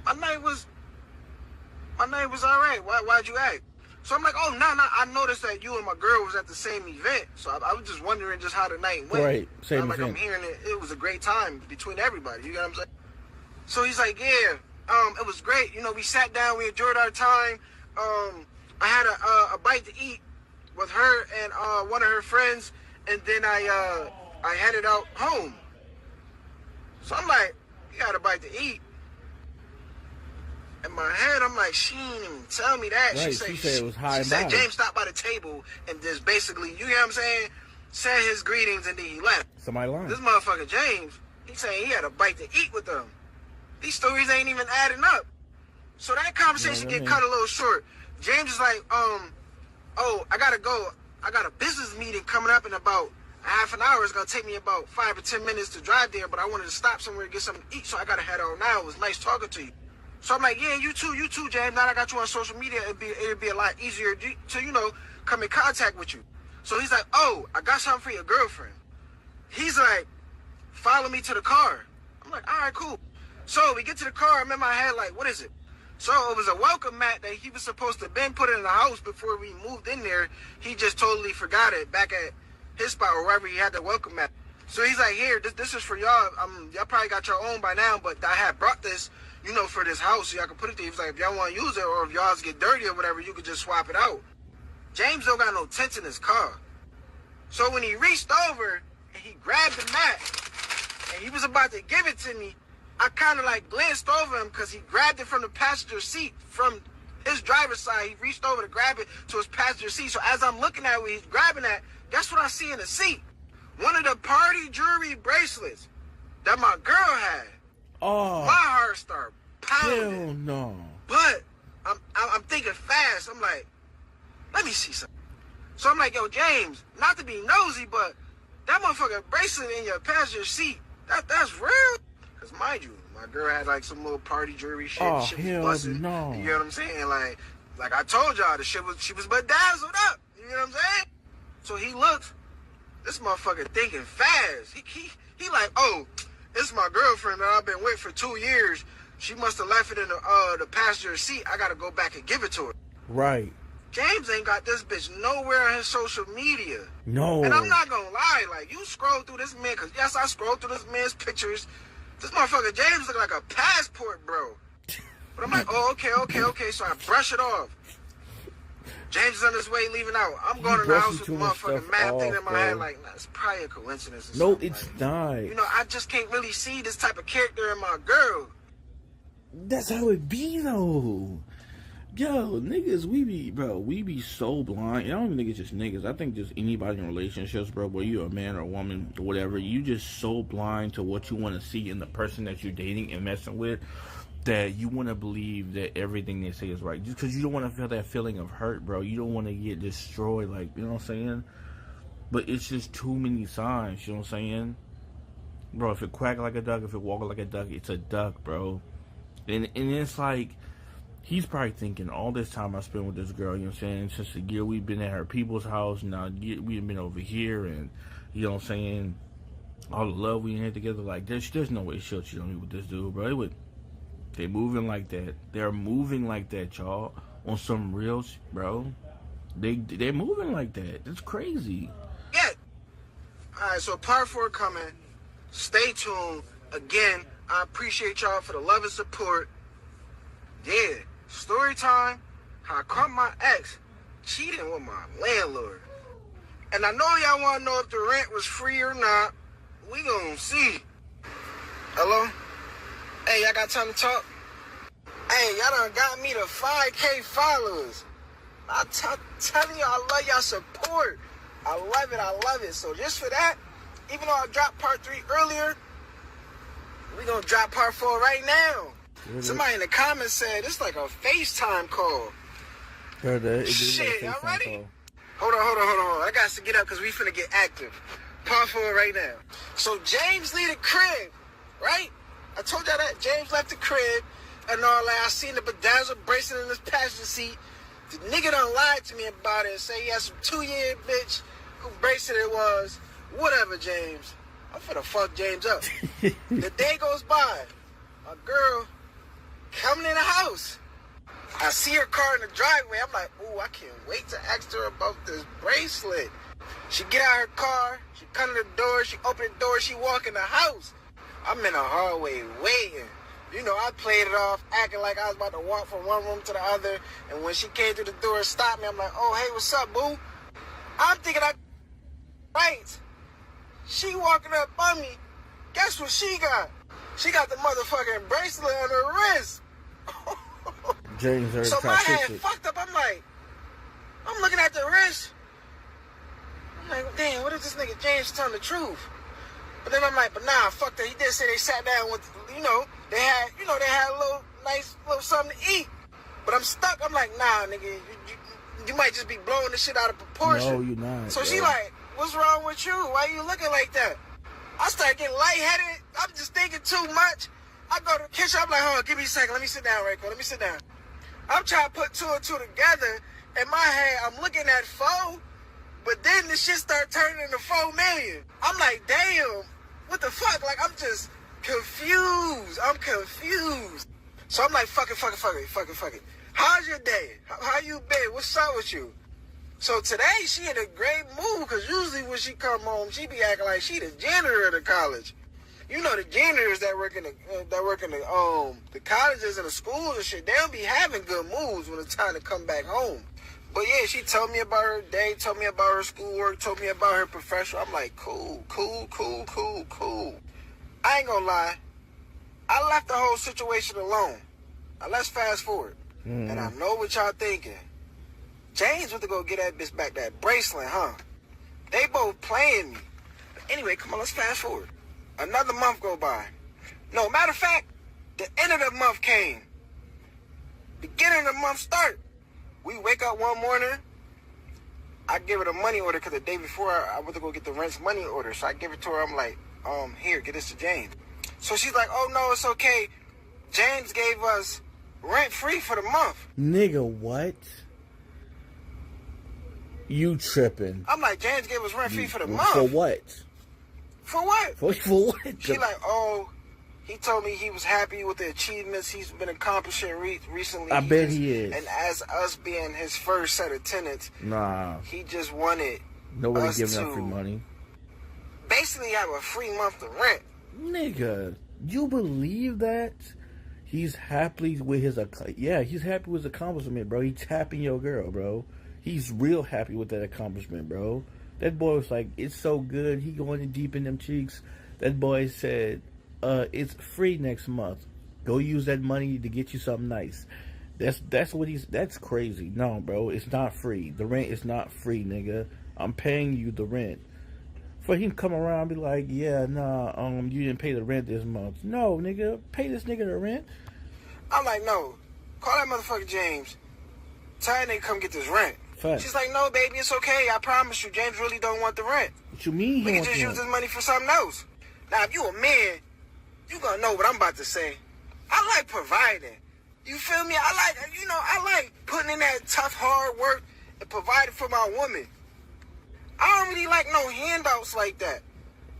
my night was all right. Why'd you ask? So I'm like, oh, no, I noticed that you and my girl was at the same event. So I was just wondering just how the night went. Right, same event. I'm hearing it was a great time between everybody. You know what I'm saying? So he's like, yeah, it was great. You know, we sat down, we enjoyed our time. I had a bite to eat with her and one of her friends, and then I headed out home. So I'm like, you got a bite to eat? In my head, I'm like, she didn't even tell me that. Right, she said it was high. She said James stopped by the table and just basically, you know what I'm saying, said his greetings and then he left. Somebody lying. This motherfucker James He saying he had a bite to eat with them. These stories ain't even adding up. So that conversation get cut a little short. James is like, oh, I gotta go. I got a business meeting coming up in about a half an hour. It's gonna take me about 5 or 10 minutes to drive there, but I wanted to stop somewhere to get something to eat, so I gotta head out now. It was nice talking to you. So I'm like, yeah, you too, James. Now that I got you on social media, it'd be a lot easier to, come in contact with you. So he's like, oh, I got something for your girlfriend. He's like, follow me to the car. I'm like, all right, cool. So we get to the car. I'm in my head like, what is it? So it was a welcome mat that he was supposed to have been put in the house before we moved in there. He just totally forgot it back at his spot or wherever he had the welcome mat. So he's like, here, this is for y'all. Y'all probably got your own by now, but I had brought this, for this house so y'all can put it there. He was like, if y'all want to use it or if y'all's get dirty or whatever, you could just swap it out. James don't got no tents in his car. So when he reached over and he grabbed the mat and he was about to give it to me, I kind of like glanced over him because he grabbed it from the passenger seat from his driver's side. He reached over to grab it to his passenger seat. So as I'm looking at where he's grabbing that, guess what I see in the seat? One of the party jewelry bracelets that my girl had. Oh, my heart started pounding. Hell no. But I'm thinking fast. I'm like, let me see something. So I'm like, yo, James, not to be nosy, but that motherfucking bracelet in your passenger seat, that's real? Because mind you, my girl had like some little party jewelry shit. Oh, shit hell was busting. no. You know what I'm saying? Like I told y'all, she was bedazzled up. You know what I'm saying? So he looks, this motherfucker thinking fast. He like, oh, it's my girlfriend that I've been with for 2 years. She must have left it in the passenger seat. I gotta go back and give it to her. Right. James ain't got this bitch nowhere on his social media. No. And I'm not gonna lie, like, you scroll through this man, because yes, I scroll through this man's pictures. This motherfucker James look like a passport, bro. But I'm like, oh, okay. So I brush it off. James is on his way leaving out. I'm going to the house with the motherfucking mad thing in my head, like, nah, it's probably a coincidence or no, something. it's like, not. I just can't really see this type of character in my girl. That's how it be, though. Yo, niggas, we be so blind. I don't even think it's just niggas. I think just anybody in relationships, bro, whether you're a man or a woman or whatever, you just so blind to what you want to see in the person that you're dating and messing with that you want to believe that everything they say is right. Just because you don't want to feel that feeling of hurt, bro. You don't want to get destroyed, like, you know what I'm saying? But it's just too many signs, you know what I'm saying? Bro, if it quack like a duck, if it walk like a duck, it's a duck, bro. And it's like, he's probably thinking all this time I spent with this girl, you know what I'm saying, since the year we've been at her people's house, now we've been over here, and, you know what I'm saying, all the love we had together, like, there's no way she'll cheat on me with this dude, bro. They moving like that. They're moving like that, y'all, on some real, bro. They're moving like that. It's crazy. Yeah. All right, so part 4 coming. Stay tuned. Again, I appreciate y'all for the love and support. Yeah. Story time, how I caught my ex cheating with my landlord. And I know y'all want to know if the rent was free or not. We gonna see. Hello? Hey, y'all got time to talk? Hey, y'all done got me to 5K followers. I'm telling you, I love y'all support. I love it. So just for that, even though I dropped part 3 earlier, we gonna drop part 4 right now. Somebody in the comments said it's like a FaceTime call. Shit, y'all ready? Hold on. I got to get up because we finna get active. Part 4 right now. So James leave the crib, right? I told y'all that James left the crib and all that. I seen the bedazzled bracelet in his passenger seat. The nigga done lied to me about it and say he had some 2-year bitch who bracelet it was. Whatever, James. I'm finna fuck James up. The day goes by. My girl coming in the house. I see her car in the driveway. I'm like, ooh, I can't wait to ask her about this bracelet. She get out her car. She come to the door. She open the door. She walk in the house. I'm in the hallway waiting. You know, I played it off, acting like I was about to walk from one room to the other. And when she came through the door and stopped me, I'm like, oh, hey, what's up, boo? I'm thinking right. She walking up on me. Guess what she got? She got the motherfucking bracelet on her wrist. James, so my head fucked up. I'm looking at the wrist. I'm like, damn, what if this nigga James telling the truth? But then I'm like, but nah, fuck that. He did say they sat down with, they had a little nice little something to eat. But I'm stuck. I'm like, nah, nigga, you might just be blowing the shit out of proportion. No, you're not. So she like, what's wrong with you? Why you looking like that? I start getting lightheaded. I'm just thinking too much. I go to the kitchen. I'm like, hold on, give me a second. Let me sit down right quick. Let me sit down. I'm trying to put two and two together. In my head, I'm looking at 4, but then the shit start turning into 4 million. I'm like, damn, what the fuck? Like, I'm just confused. I'm confused. So I'm like, fuck it. How's your day? How you been? What's up with you? So today, she in a great mood, because usually when she come home, she be acting like she the janitor of the college. You know, the janitors that work in the colleges and the schools and shit, they don't be having good moods when it's time to come back home. But yeah, she told me about her day, told me about her schoolwork, told me about her professional. I'm like, cool. I ain't gonna lie. I left the whole situation alone. Now let's fast forward. And I know what y'all thinking. James went to go get that bitch back, that bracelet, huh? They both playing me. But anyway, come on, let's fast forward. Another month go by. No, matter of fact, the end of the month came. Beginning of the month start. We wake up one morning. I give her the money order because the day before I went to go get the rent's money order. So I give it to her. I'm like, here, get this to James. So she's like, oh no, it's okay. James gave us rent free for the month. Nigga, what? You tripping? I'm like, James gave us rent free for the month. For what? For what? For what? She like, oh, he told me he was happy with the achievements he's been accomplishing recently. I bet he is. And as us being his first set of tenants, nah, he just wanted nobody us giving to up free money. Basically, have a free month of rent. Nigga, you believe that? He's happy with his he's happy with his accomplishment, bro. He's tapping your girl, bro. He's real happy with that accomplishment, bro. That boy was like, it's so good. He going in deep in them cheeks. That boy said, it's free next month. Go use that money to get you something nice. That's crazy. No, bro, it's not free. The rent is not free, nigga. I'm paying you the rent. For him to come around and be like, yeah, nah, you didn't pay the rent this month. No, nigga, pay this nigga the rent. I'm like, no. Call that motherfucker James. Tell that nigga come get this rent. Fact. She's like, no, baby, it's okay. I promise you, James really don't want the rent. What you mean? We can just use this money for something else. Now, if you a man, you gonna know what I'm about to say. I like providing. You feel me? I like putting in that tough, hard work and providing for my woman. I don't really like no handouts like that.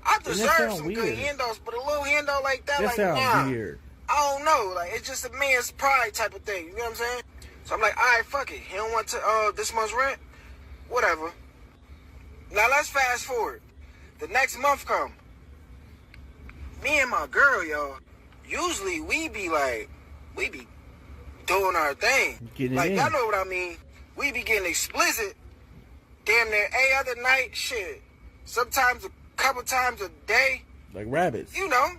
I deserve some good handouts, but a little handout like that, like, nah. Weird. I don't know. Like, it's just a man's pride type of thing. You know what I'm saying? So I'm like, all right, fuck it. He don't want to this month's rent? Whatever. Now let's fast forward. The next month come. Me and my girl, y'all, usually we be doing our thing. Y'all know what I mean. We be getting explicit damn near every other night, shit. Sometimes a couple times a day. Like rabbits. You know.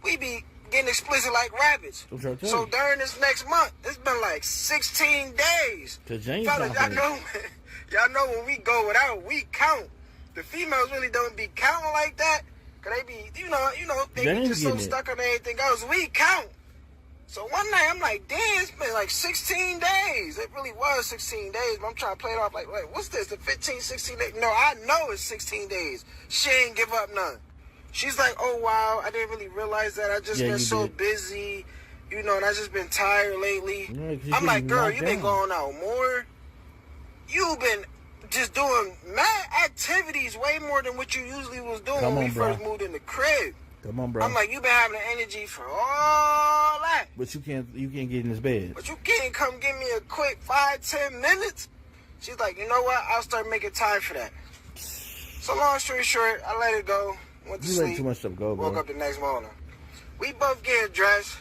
We be getting explicit like rabbits. So during this next month, it's been like 16 days. Fellas, y'all know when we go without, we count. The females really don't be counting like that. Cause they be, they be just so stuck on everything else. We count. So one night, I'm like, damn, it's been like 16 days. It really was 16 days, but I'm trying to play it off like, what's this, the 15, 16 days? No, I know it's 16 days. She ain't give up none. She's like, oh, wow, I didn't really realize that. I just been so busy, and I just been tired lately. Yeah, I'm like, girl, you been going out more. You've been just doing mad activities way more than what you usually was doing when we first moved in the crib. Come on, bro. I'm like, you been having the energy for all that. But you can't get in this bed. But you can't come give me a quick 5-10 minutes. She's like, you know what? I'll start making time for that. So long story short, I let it go. Went to sleep. Let too much stuff go, bro. Woke up the next morning. We both getting dressed.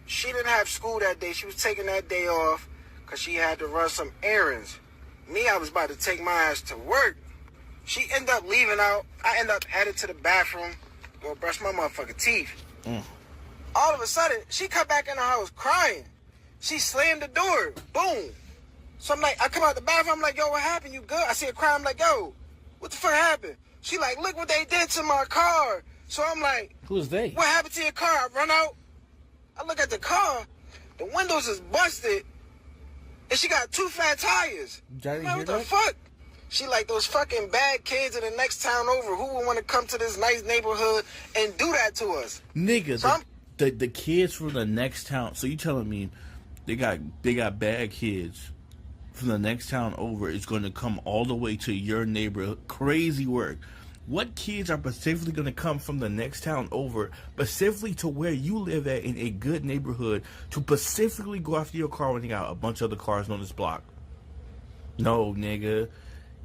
She didn't have school that day. She was taking that day off because she had to run some errands. Me, I was about to take my ass to work. She ended up leaving out. I ended up headed to the bathroom. Go brush my motherfucking teeth. All of a sudden, she come back in the house crying. She slammed the door. Boom. So I'm like, I come out the bathroom. I'm like, yo, what happened? You good? I see her crying. I'm like, yo, what the fuck happened? She like, look what they did to my car. So I'm like, Who's they? what happened to your car? I run out. I look at the car. The windows is busted. And she got 2 flat tires. Johnny, Man, hear what the that? fuck? She like those fucking bad kids in the next town over who would want to come to this nice neighborhood and do that to us. Nigga, So the kids from the next town. So you telling me they got bad kids from the next town over is going to come all the way to your neighborhood? Crazy work. What kids are specifically going to come from the next town over, specifically to where you live at in a good neighborhood, to specifically go after your car when they got a bunch of other cars on this block? No, nigga.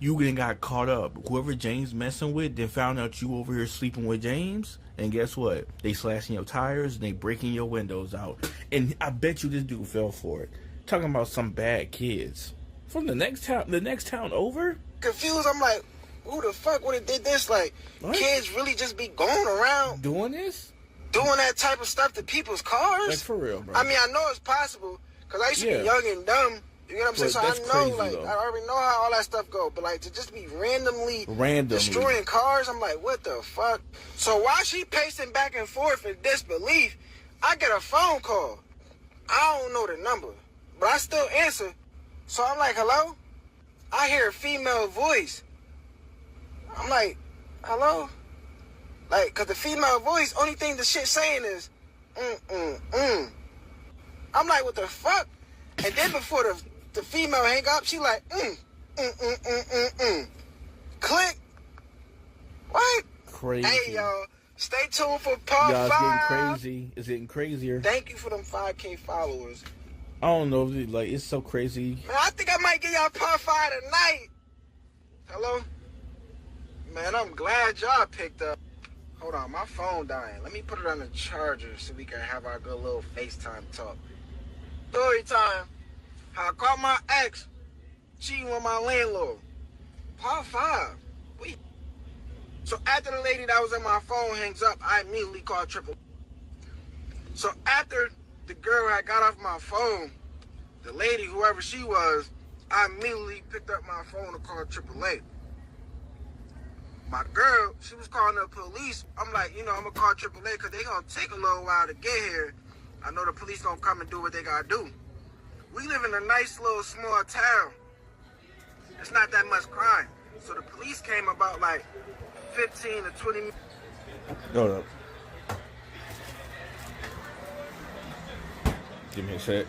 You then got caught up. Whoever James messing with, then found out you over here sleeping with James. And guess what? They slashing your tires and they breaking your windows out. And I bet you this dude fell for it. Talking about some bad kids. From the next town over? confused. I'm like, who the fuck would have did this? Like, What? kids really just be going around Doing this? doing that type of stuff to people's cars? Like, for real, bro. I mean, I know it's possible because I used to Yeah. be young and dumb. You know what I'm saying? But So I that's know, crazy, like, though. I already know how all that stuff go. But like, to just be randomly Randomly. destroying cars, I'm like, what the fuck? So while she pacing back and forth in disbelief, I get a phone call. I don't know the number, but I still answer. So I'm like, hello? I hear a female voice. I'm like, hello? Like, cause the female voice, only thing the shit saying is, I'm like, what the fuck? And then before the female hang up, she like, Click. What? Crazy. Hey, y'all. Stay tuned for part Y'all, it's 5. getting crazy. It's getting crazier. Thank you for them 5K followers. I don't know. Like, it's so crazy. Man, I think I might get y'all part 5 tonight. Hello? Man, I'm glad y'all picked up. Hold on, my phone dying. Let me put it on the charger so we can have our good little FaceTime talk. Story time. How I caught my ex cheating with my landlord. Part 5. So after the lady that was on my phone hangs up, I immediately called Triple. So after the girl had got off my phone, the lady, whoever she was, I immediately picked up my phone and called AAA. My girl, she was calling the police. I'm like, I'm going to call AAA because they going to take a little while to get here. I know the police going to come and do what they got to do. We live in a nice little small town. It's not that much crime. So the police came about like 15 to 20 minutes. Hold up. Give me a sec.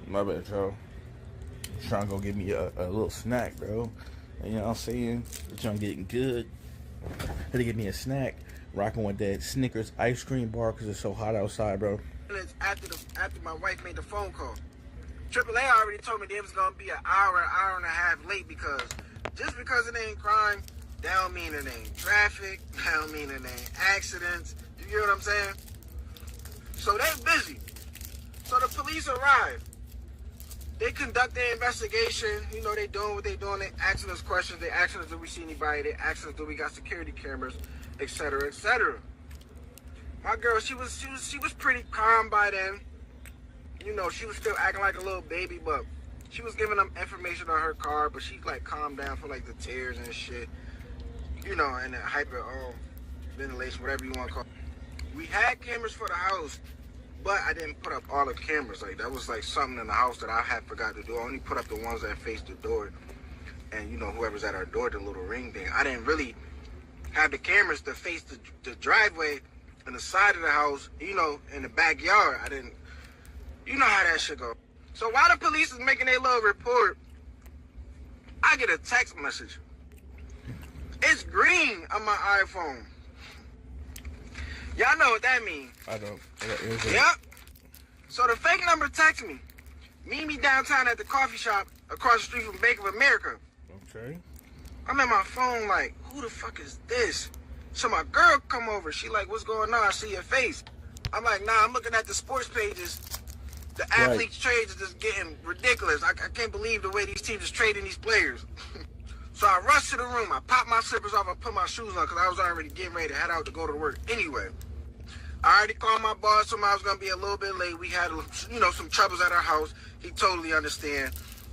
My bad, y'all. Trying to go get me a little snack, bro. You know what I'm saying? Trying getting good. Had to get me a snack. Rocking with that Snickers ice cream bar because it's so hot outside, bro. After my wife made the phone call. AAA already told me they was gonna be an hour and a half late because just because it ain't crime, that don't mean it ain't traffic, that don't mean it ain't accidents. You get what I'm saying? So they busy. So the police arrive. They conduct their investigation. They doing what they doing. They asking us questions. They asking us, do we see anybody? They asking us, do we got security cameras, etc., etc. My girl, she was pretty calm by then. She was still acting like a little baby, but she was giving them information on her car, but she like calmed down for like the tears and shit. And the hyper ventilation, whatever you want to call it. We had cameras for the house, but I didn't put up all the cameras. Like that was like something in the house that I had forgot to do. I only put up the ones that faced the door. And whoever's at our door, the little ring thing. I didn't really have the cameras to face the driveway and the side of the house, in the backyard. I didn't. You know how that shit go. So while the police is making their little report, I get a text message. It's green on my iPhone. Y'all know what that means. I don't. Yep. So the fake number texts me. Meet me downtown at the coffee shop across the street from Bank of America. Okay. I'm at my phone like, who the fuck is this? So my girl come over. She like, what's going on? I see your face. I'm like, nah, I'm looking at the sports pages. The athletes' trades are just getting ridiculous. I can't believe the way these teams is trading these players. So I rushed to the room. I popped my slippers off. I put my shoes on because I was already getting ready to head out to go to work anyway. I already called my boss. Told him I was going to be a little bit late. We had, some troubles at our house. He totally understand.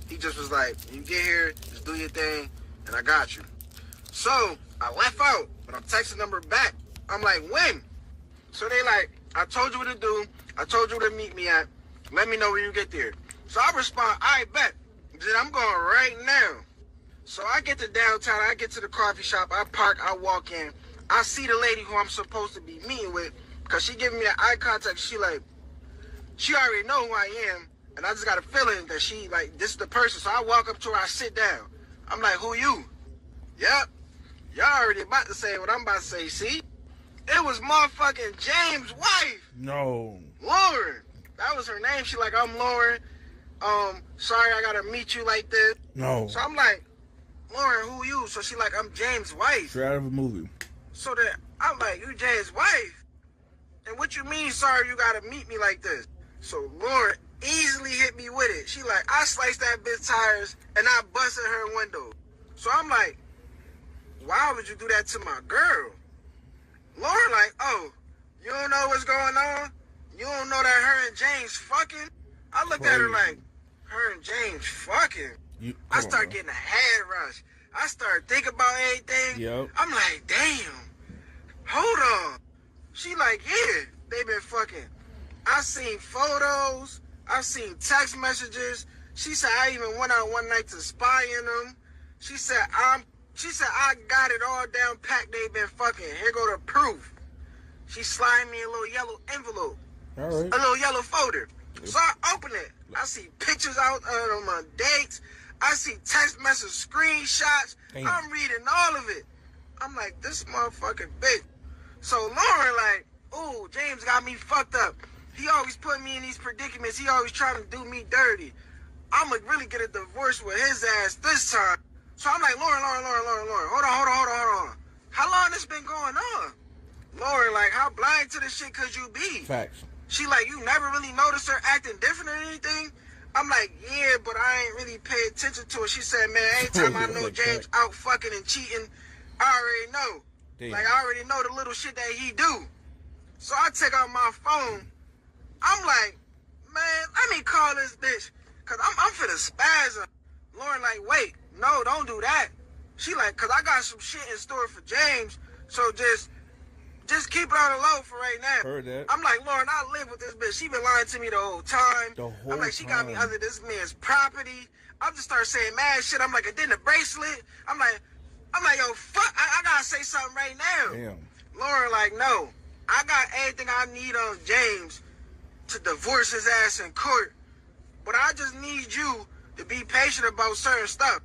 He just was like, you get here, just do your thing, and I got you. So I left out, but I'm texting number back. I'm like, when? So they like, I told you what to do. I told you where to meet me at. Let me know when you get there. So I respond, I bet. Then I'm going right now. So I get to downtown. I get to the coffee shop. I park. I walk in. I see the lady who I'm supposed to be meeting with, because she giving me that eye contact. She like, she already know who I am. And I just got a feeling that she like, this is the person. So I walk up to her. I sit down. I'm like, who you? Yep. Y'all already about to say what I'm about to say. See? It was motherfucking James' wife. No. Lauren. That was her name. She like, I'm Lauren. Sorry I gotta meet you like this. No. So I'm like, Lauren, who you? So she like, I'm James' wife. Straight out of a movie. So then I'm like, you James' wife? And what you mean, sorry you gotta meet me like this? So Lauren easily hit me with it. She like, I sliced that bitch tires and I busted her window. So I'm like, why would you do that to my girl? Lauren like, oh, you don't know what's going on? You don't know that her and James fucking? I looked at her like, her and James fucking? I start getting a head rush. I start thinking about everything. Yep. I'm like, damn, hold on. She like, yeah, they been fucking. I seen photos. I seen text messages. She said I even went out one night to spy in them. She said I got it all down packed. They been fucking. Here go the proof. She slid me a little yellow envelope. All right. A little yellow folder. So I open it. I see pictures out of my dates. I see text message screenshots. Damn. I'm reading all of it. I'm like, this motherfucking bitch. So Lauren like, ooh, James got me fucked up. He always put me in these predicaments. He always trying to do me dirty. I'm gonna really get a divorce with his ass this time. So I'm like, Lauren. Hold on. How long this been going on? Lauren like, how blind to this shit could you be? Facts. She like, you never really noticed her acting different or anything? I'm like, yeah, but I ain't really pay attention to it. She said, man, anytime I know James out fucking and cheating, I already know. Damn. Like, I already know the little shit that he do. So I take out my phone. I'm like, man, let me call this bitch. Because I'm finna spaz her. Lauren like, wait, no, don't do that. She like, because I got some shit in store for James. So just keep it on the low for right now. Heard that. I'm like, Lauren, I live with this bitch. She been lying to me the whole time. I'm like, she got me under this man's property. I just start saying mad shit. I'm like, I did the bracelet. I'm like, yo, fuck, I gotta say something right now. Damn. Lauren like, no, I got everything I need on James to divorce his ass in court. But I just need you to be patient about certain stuff.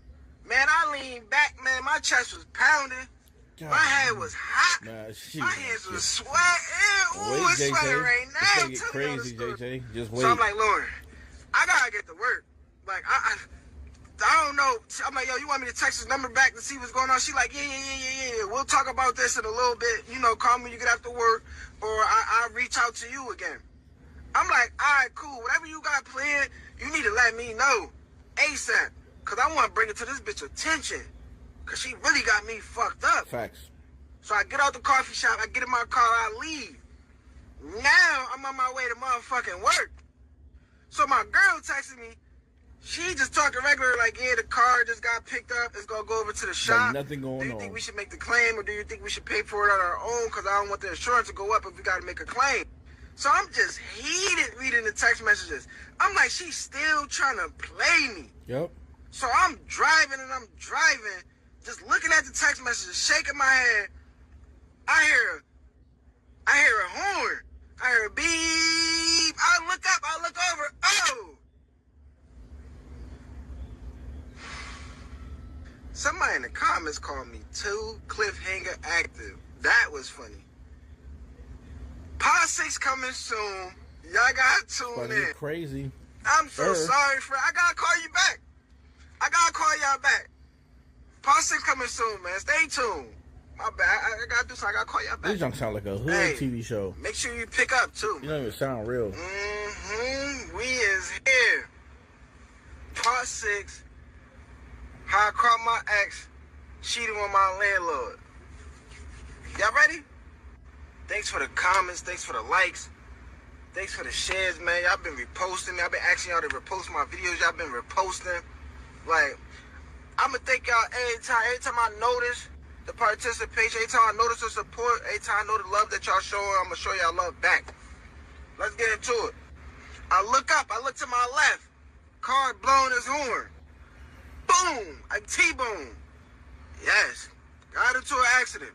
Man, I leaned back, man, my chest was pounding. God, my head was hot. My hands was sweating. Ooh, it's sweating right now. It's gonna get crazy, JJ. Just wait. So I'm like, Lauren, I gotta get to work. Like, I don't know. I'm like, yo, you want me to text his number back to see what's going on? She like, yeah. We'll talk about this in a little bit. You know, call me when you get after work, or I'll reach out to you again. I'm like, all right, cool. Whatever you got planned, you need to let me know ASAP, because I want to bring it to this bitch attention, because she really got me fucked up. Facts. So I get out the coffee shop, I get in my car, I leave. Now I'm on my way to motherfucking work. So my girl texted me. She just talking regular, like, yeah, the car just got picked up. It's going to go over to the shop. Nothing going on. Do you think we should make the claim, or do you think we should pay for it on our own? Because I don't want the insurance to go up if we got to make a claim. So I'm just heated reading the text messages. I'm like, she's still trying to play me. Yep. So I'm driving, just looking at the text messages, shaking my head. I hear a horn. I hear a beep. I look up, I look over. Oh! Somebody in the comments called me too cliffhanger active. That was funny. Part 6 coming soon. Y'all gotta tune in. Crazy. I'm so sorry for I gotta call you back. I gotta call y'all back. Part 6 coming soon, man. Stay tuned. My bad. I gotta do something. I gotta call y'all back. This don't sound like a hood TV show. Make sure you pick up too. You don't even sound real. We is here. Part 6. How I caught my ex cheating on my landlord. Y'all ready? Thanks for the comments. Thanks for the likes. Thanks for the shares, man. Y'all been reposting me. I've been asking y'all to repost my videos. Y'all been reposting. Like, I'ma thank y'all every time I notice the participation, every time I notice the support, every time I know the love that y'all showing, I'ma show y'all love back. Let's get into it. I look up, I look to my left, car blowing his horn. Boom! I T-boom. Yes. Got into an accident.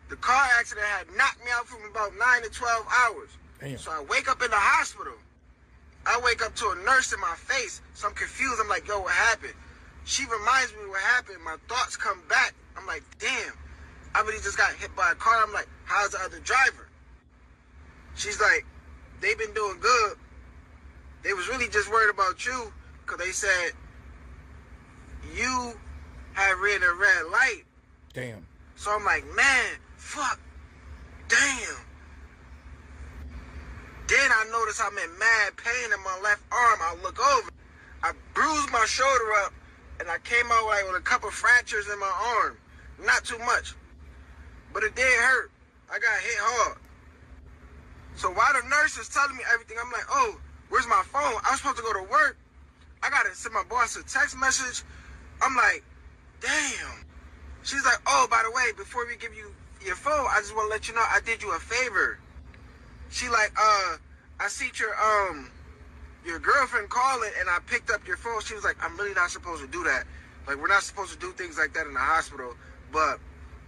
The car accident had knocked me out from about 9 to 12 hours. Damn. So I wake up in the hospital. I wake up to a nurse in my face. So I'm confused. I'm like, yo, what happened? She reminds me what happened. My thoughts come back. I'm like, damn. I really just got hit by a car. I'm like, how's the other driver? She's like, they've been doing good. They was really just worried about you because they said you had ran a red light. Damn. So I'm like, man, fuck, damn. Then I notice I'm in mad pain in my left arm. I look over. I bruised my shoulder up, and I came out like with a couple fractures in my arm. Not too much, but it did hurt. I got hit hard. So while the nurse is telling me everything, I'm like, oh, where's my phone? I was supposed to go to work. I got to send my boss a text message. I'm like, damn. She's like, oh, by the way, before we give you your phone, I just want to let you know I did you a favor. She like, I see your girlfriend calling and I picked up your phone. She was like, I'm really not supposed to do that. Like, we're not supposed to do things like that in the hospital. But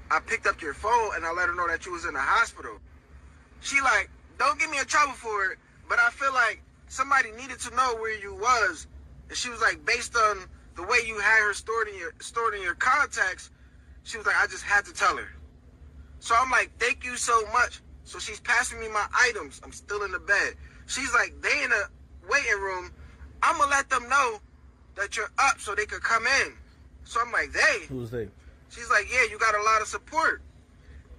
I picked up your phone and I let her know that you was in the hospital. She like, don't get me in trouble for it, but I feel like somebody needed to know where you was. And she was like, based on the way you had her stored in your contacts, she was like, I just had to tell her. So I'm like, thank you so much. So she's passing me my items. I'm still in the bed. She's like, they in the waiting room. I'm going to let them know that you're up so they could come in. So I'm like, they? Who's they? She's like, yeah, you got a lot of support.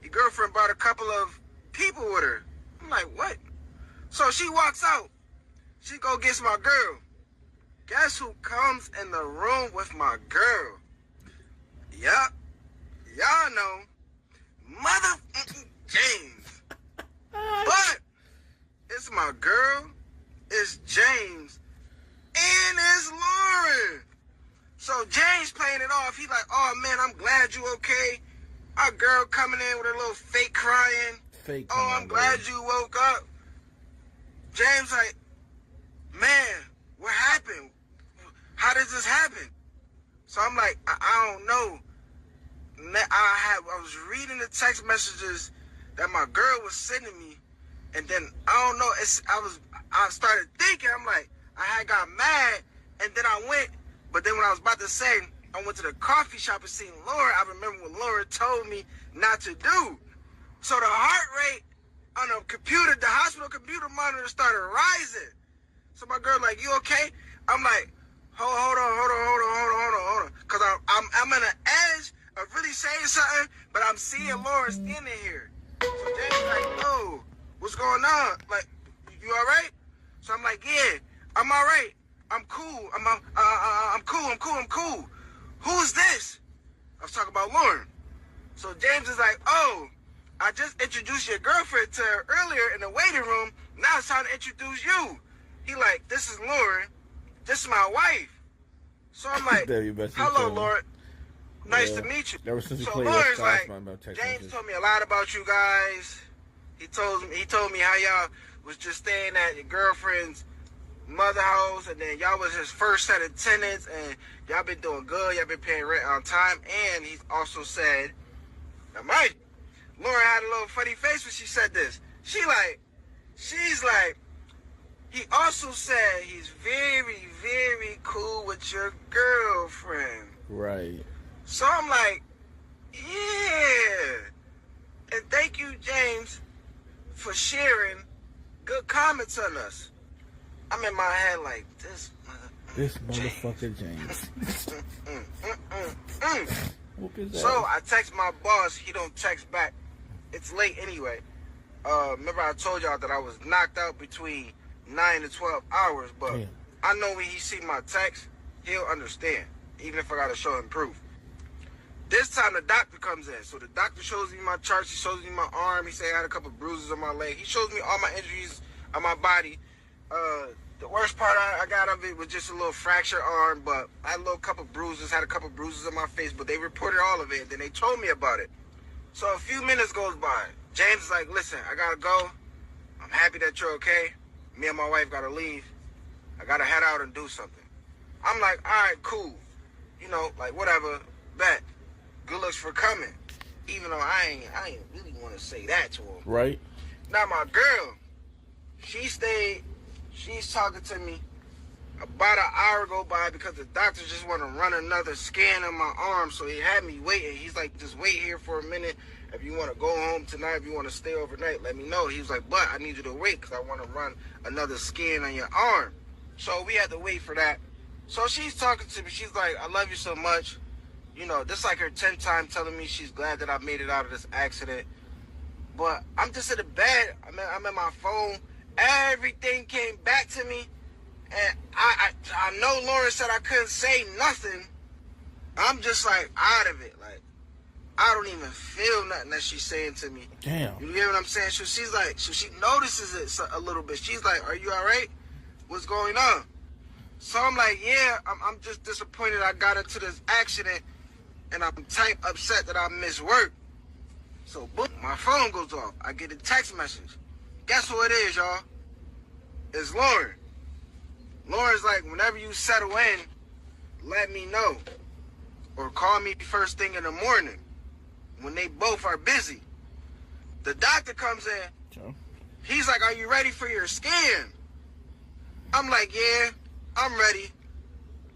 Your girlfriend brought a couple of people with her. I'm like, what? So she walks out. She go gets my girl. Guess who comes in the room with my girl? Yup. Y'all know. Mother James. But it's my girl, it's James, and it's Lauren. So James playing it off. He's like, oh man, I'm glad you okay. Our girl coming in with a little fake crying. Fake. Oh, I'm glad you woke up. James like, man, what happened? How did this happen? So I'm like, I don't know. I was reading the text messages that my girl was sending me, and then I don't know. I started thinking. I'm like, I had got mad, and then I went. But then when I was about to say, I went to the coffee shop and seen Laura. I remember what Laura told me not to do. So the heart rate on the computer, the hospital computer monitor started rising. So my girl like, you okay? I'm like, hold on. Cause I'm on the edge of really saying something, but I'm seeing Lauren standing here. So James like, oh, what's going on? Like, you all right? So I'm like, yeah, I'm all right. I'm cool. I'm cool. Who's this? I was talking about Lauren. So James is like, oh, I just introduced your girlfriend to her earlier in the waiting room. Now it's time to introduce you. He like, this is Lauren. This is my wife. So I'm like, hello, Lauren. Nice to meet you. Ever since so Lauren's like, James told me a lot about you guys. He told me how y'all was just staying at your girlfriend's mother house, and then y'all was his first set of tenants, and y'all been doing good. Y'all been paying rent on time. And he also said, now Mike, Lauren had a little funny face when she said this. She's like, he also said he's very, very cool with your girlfriend. Right. So I'm like, yeah. And thank you, James, for sharing good comments on us. I'm in my head like, this motherfucker James. So I text my boss. He don't text back. It's late anyway. Remember I told y'all that I was knocked out between 9 to 12 hours, but damn. I know when he see my text, he'll understand, even if I gotta show him proof. This time the doctor comes in. So the doctor shows me my charts. He shows me my arm. He said I had a couple bruises on my leg. He shows me all my injuries on my body. The worst part I got of it was just a little fractured arm, but I had a little couple bruises, had a couple bruises on my face, but they reported all of it, and then they told me about it. So a few minutes goes by. James is like, listen, I gotta go. I'm happy that you're okay. Me and my wife gotta leave. I gotta head out and do something. I'm like, all right, cool. You know, like, whatever, bet. Good looks for coming. Even though I ain't really want to say that to him. Right. Now, my girl, she's talking to me. About an hour go by because the doctor just want to run another scan on my arm, so he had me waiting. He's like, just wait here for a minute. If you want to go home tonight, if you want to stay overnight, let me know. He was like, but I need you to wait because I want to run another scan on your arm. So we had to wait for that. So she's talking to me. She's like, I love you so much. You know, this is like her 10th time telling me she's glad that I made it out of this accident. But I'm just in the bed. I'm at my phone. Everything came back to me. And I know Lauren said I couldn't say nothing. I'm just like out of it. Like, I don't even feel nothing that she's saying to me. Damn. You get what I'm saying? So she's like, so she notices it a little bit. She's like, are you all right? What's going on? So I'm like, yeah, I'm just disappointed I got into this accident, and I'm type upset that I missed work. So boom, my phone goes off. I get a text message. Guess who it is, y'all? It's Lauren. Lauren's like, whenever you settle in, let me know. Or call me first thing in the morning when they both are busy. The doctor comes in. Sure. He's like, are you ready for your scan? I'm like, yeah, I'm ready.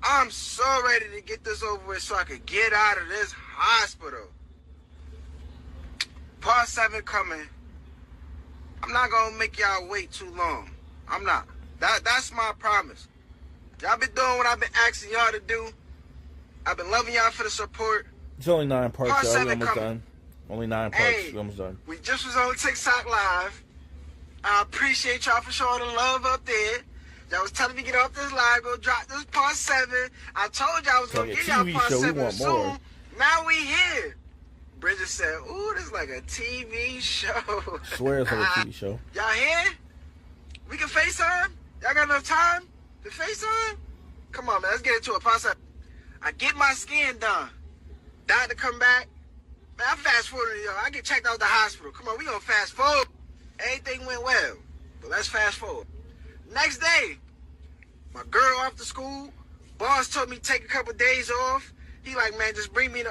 I'm so ready to get this over with so I could get out of this hospital. Part 7 coming. I'm not going to make y'all wait too long. I'm not. That's my promise. Y'all been doing what I've been asking y'all to do. I've been loving y'all for the support. It's only 9 parts, Part y'all. We 7 almost coming. done. Only 9 parts. Hey, We almost done. we just was on TikTok Live. I appreciate y'all for showing the love up there. Y'all was telling me to get off this live, go drop this part 7. I told y'all I was going to Like a get y'all TV part show, we 7 want soon. more. Now we here. Bridget said, ooh, this is like a TV show. I swear it's like a TV show. Y'all here? We can FaceTime? Y'all got enough time to FaceTime? Come on, man. Let's get into it. Part 7. I get my scan done. Doctor come back. Man, I fast forwarded, y'all. I get checked out the hospital. Come on, we gonna fast forward. Everything went well. But let's fast forward. Next day, my girl off to school. Boss told me to take a couple days off. He like, man, just bring me the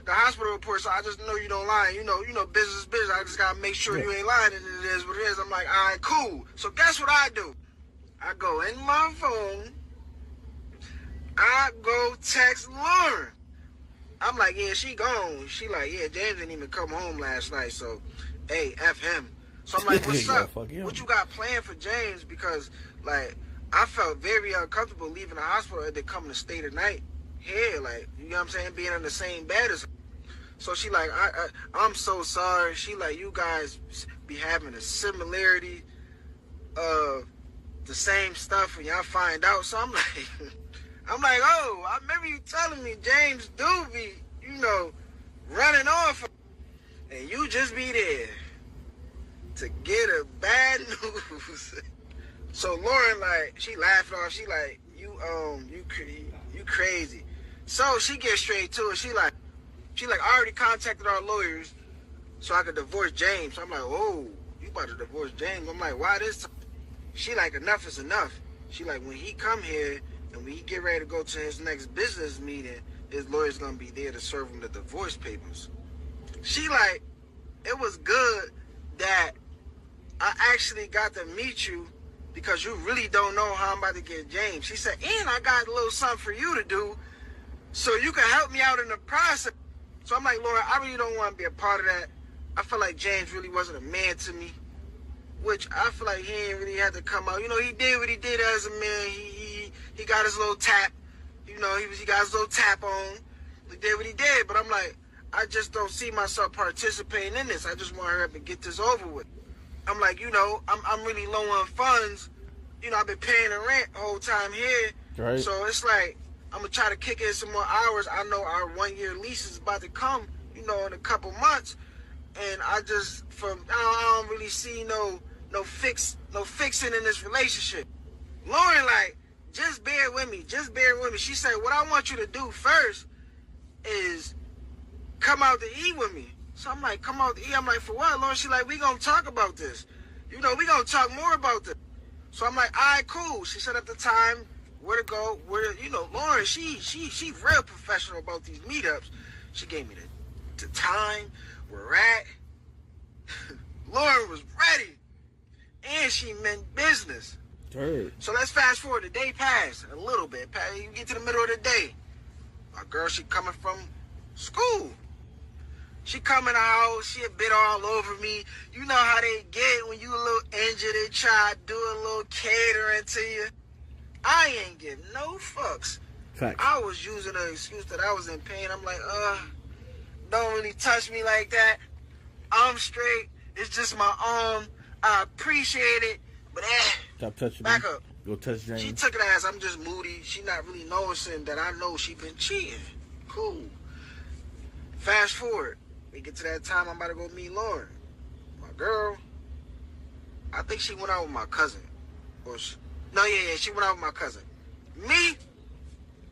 hospital report so I just know you don't lie. You know, business is business. I just gotta make sure you ain't lying, and it is what it is. I'm like, all right, cool. So guess what I do? I go in my phone. I go text Lauren. I'm like, yeah, she gone. She like, yeah, James didn't even come home last night, so, hey, F him. So I'm like, what's Yeah, up? fuck him. What you got planned for James? Because, like, I felt very uncomfortable leaving the hospital and then coming to stay the night here, like, you know what I'm saying, being in the same bed as her. So she like, I'm so sorry. She like, you guys be having a similarity of the same stuff when y'all find out. So I'm like, oh, I remember you telling me James do be, running off, and you just be there to get a bad news. So Lauren, like, she laughed off. She like, you crazy. So she gets straight to it. She like, I already contacted our lawyers so I could divorce James. I'm like, oh, you about to divorce James? I'm like, why this time? She like, enough is enough. She like, when he come here and when he get ready to go to his next business meeting, his lawyer's gonna be there to serve him the divorce papers. She like, it was good that I actually got to meet you because you really don't know how I'm about to get James. She said, and I got a little something for you to do so you can help me out in the process. So I'm like, Laura, I really don't want to be a part of that. I feel like James really wasn't a man to me, which I feel like he ain't really had to come out. He did what he did as a man. He got his little tap. He got his little tap on. He did what he did. But I'm like, I just don't see myself participating in this. I just want her to get this over with. I'm like, I'm really low on funds. I've been paying the rent the whole time here. Right. So it's like, I'm going to try to kick in some more hours. I know our 1-year lease is about to come, in a couple months. And I don't really see no fixing in this relationship. Lauren, like, just bear with me. Just bear with me. She said, what I want you to do first is come out to eat with me. So I'm like, come out to eat. I'm like, for what, Lauren? She like, we gonna talk about this. You know, we gonna talk more about this. So I'm like, all right, cool. She set up the time, where to go, you know, Lauren, she real professional about these meetups. She gave me the time, where we're at. Lauren was ready. And she meant business. Third. So let's fast forward. The day passed a little bit. You get to the middle of the day. My girl, she coming from school. She come in the house. She a bit all over me. You know how they get when you a little injured. They try to do a little catering to you. I ain't give no fucks. Facts. I was using an excuse that I was in pain. I'm like, don't really touch me like that. I'm straight. It's just my arm. I appreciate it. But Stop touching back me. up. Go touch James. She took it as I'm just moody. She not really noticing that I know she been cheating. Cool. Fast forward. We get to that time I'm about to go meet Lauren. My girl, I think she went out with my cousin. She went out with my cousin. Me,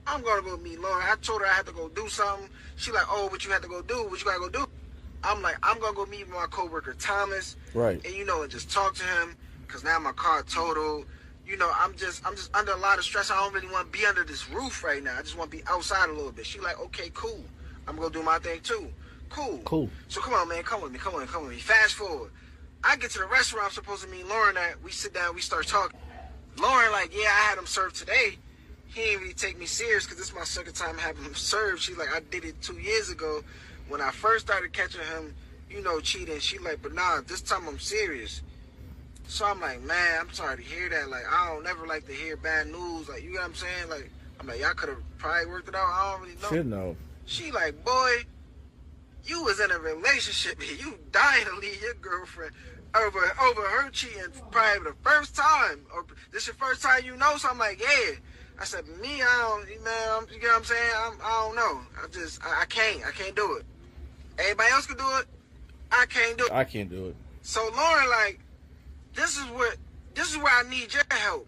I'm going to go meet Lauren. I told her I had to go do something. She like, oh, what you had to go do? What you got to go do? I'm like, I'm going to go meet my coworker Thomas. Right. And, you know, and just talk to him. Because now my car totaled. You know, I'm just under a lot of stress. I don't really want to be under this roof right now. I just want to be outside a little bit. She like, okay, cool. I'm going to do my thing too. Cool. So come on, man. Come with me. Fast forward. I get to the restaurant I'm supposed to meet Lauren at. We sit down. We start talking. Lauren like, yeah, I had him served today. He ain't really take me serious because this is my second time having him served. She like, I did it 2 years ago when I first started catching him, you know, cheating. She like, but nah, this time I'm serious. So I'm like, man, I'm sorry to hear that. Like, I don't never like to hear bad news. Like, you know what I'm saying? Like, I'm like, y'all could have probably worked it out. I don't really know. Should know. She like, boy, you was in a relationship. You dying to leave your girlfriend over her cheating probably the first time. Or this your first time you know? So I'm like, yeah. I said, me, I don't, man, you get what I'm saying? I don't know. I can't do it. Everybody else can do it. I can't do it. I can't do it. So Lauren, like, this is where I need your help.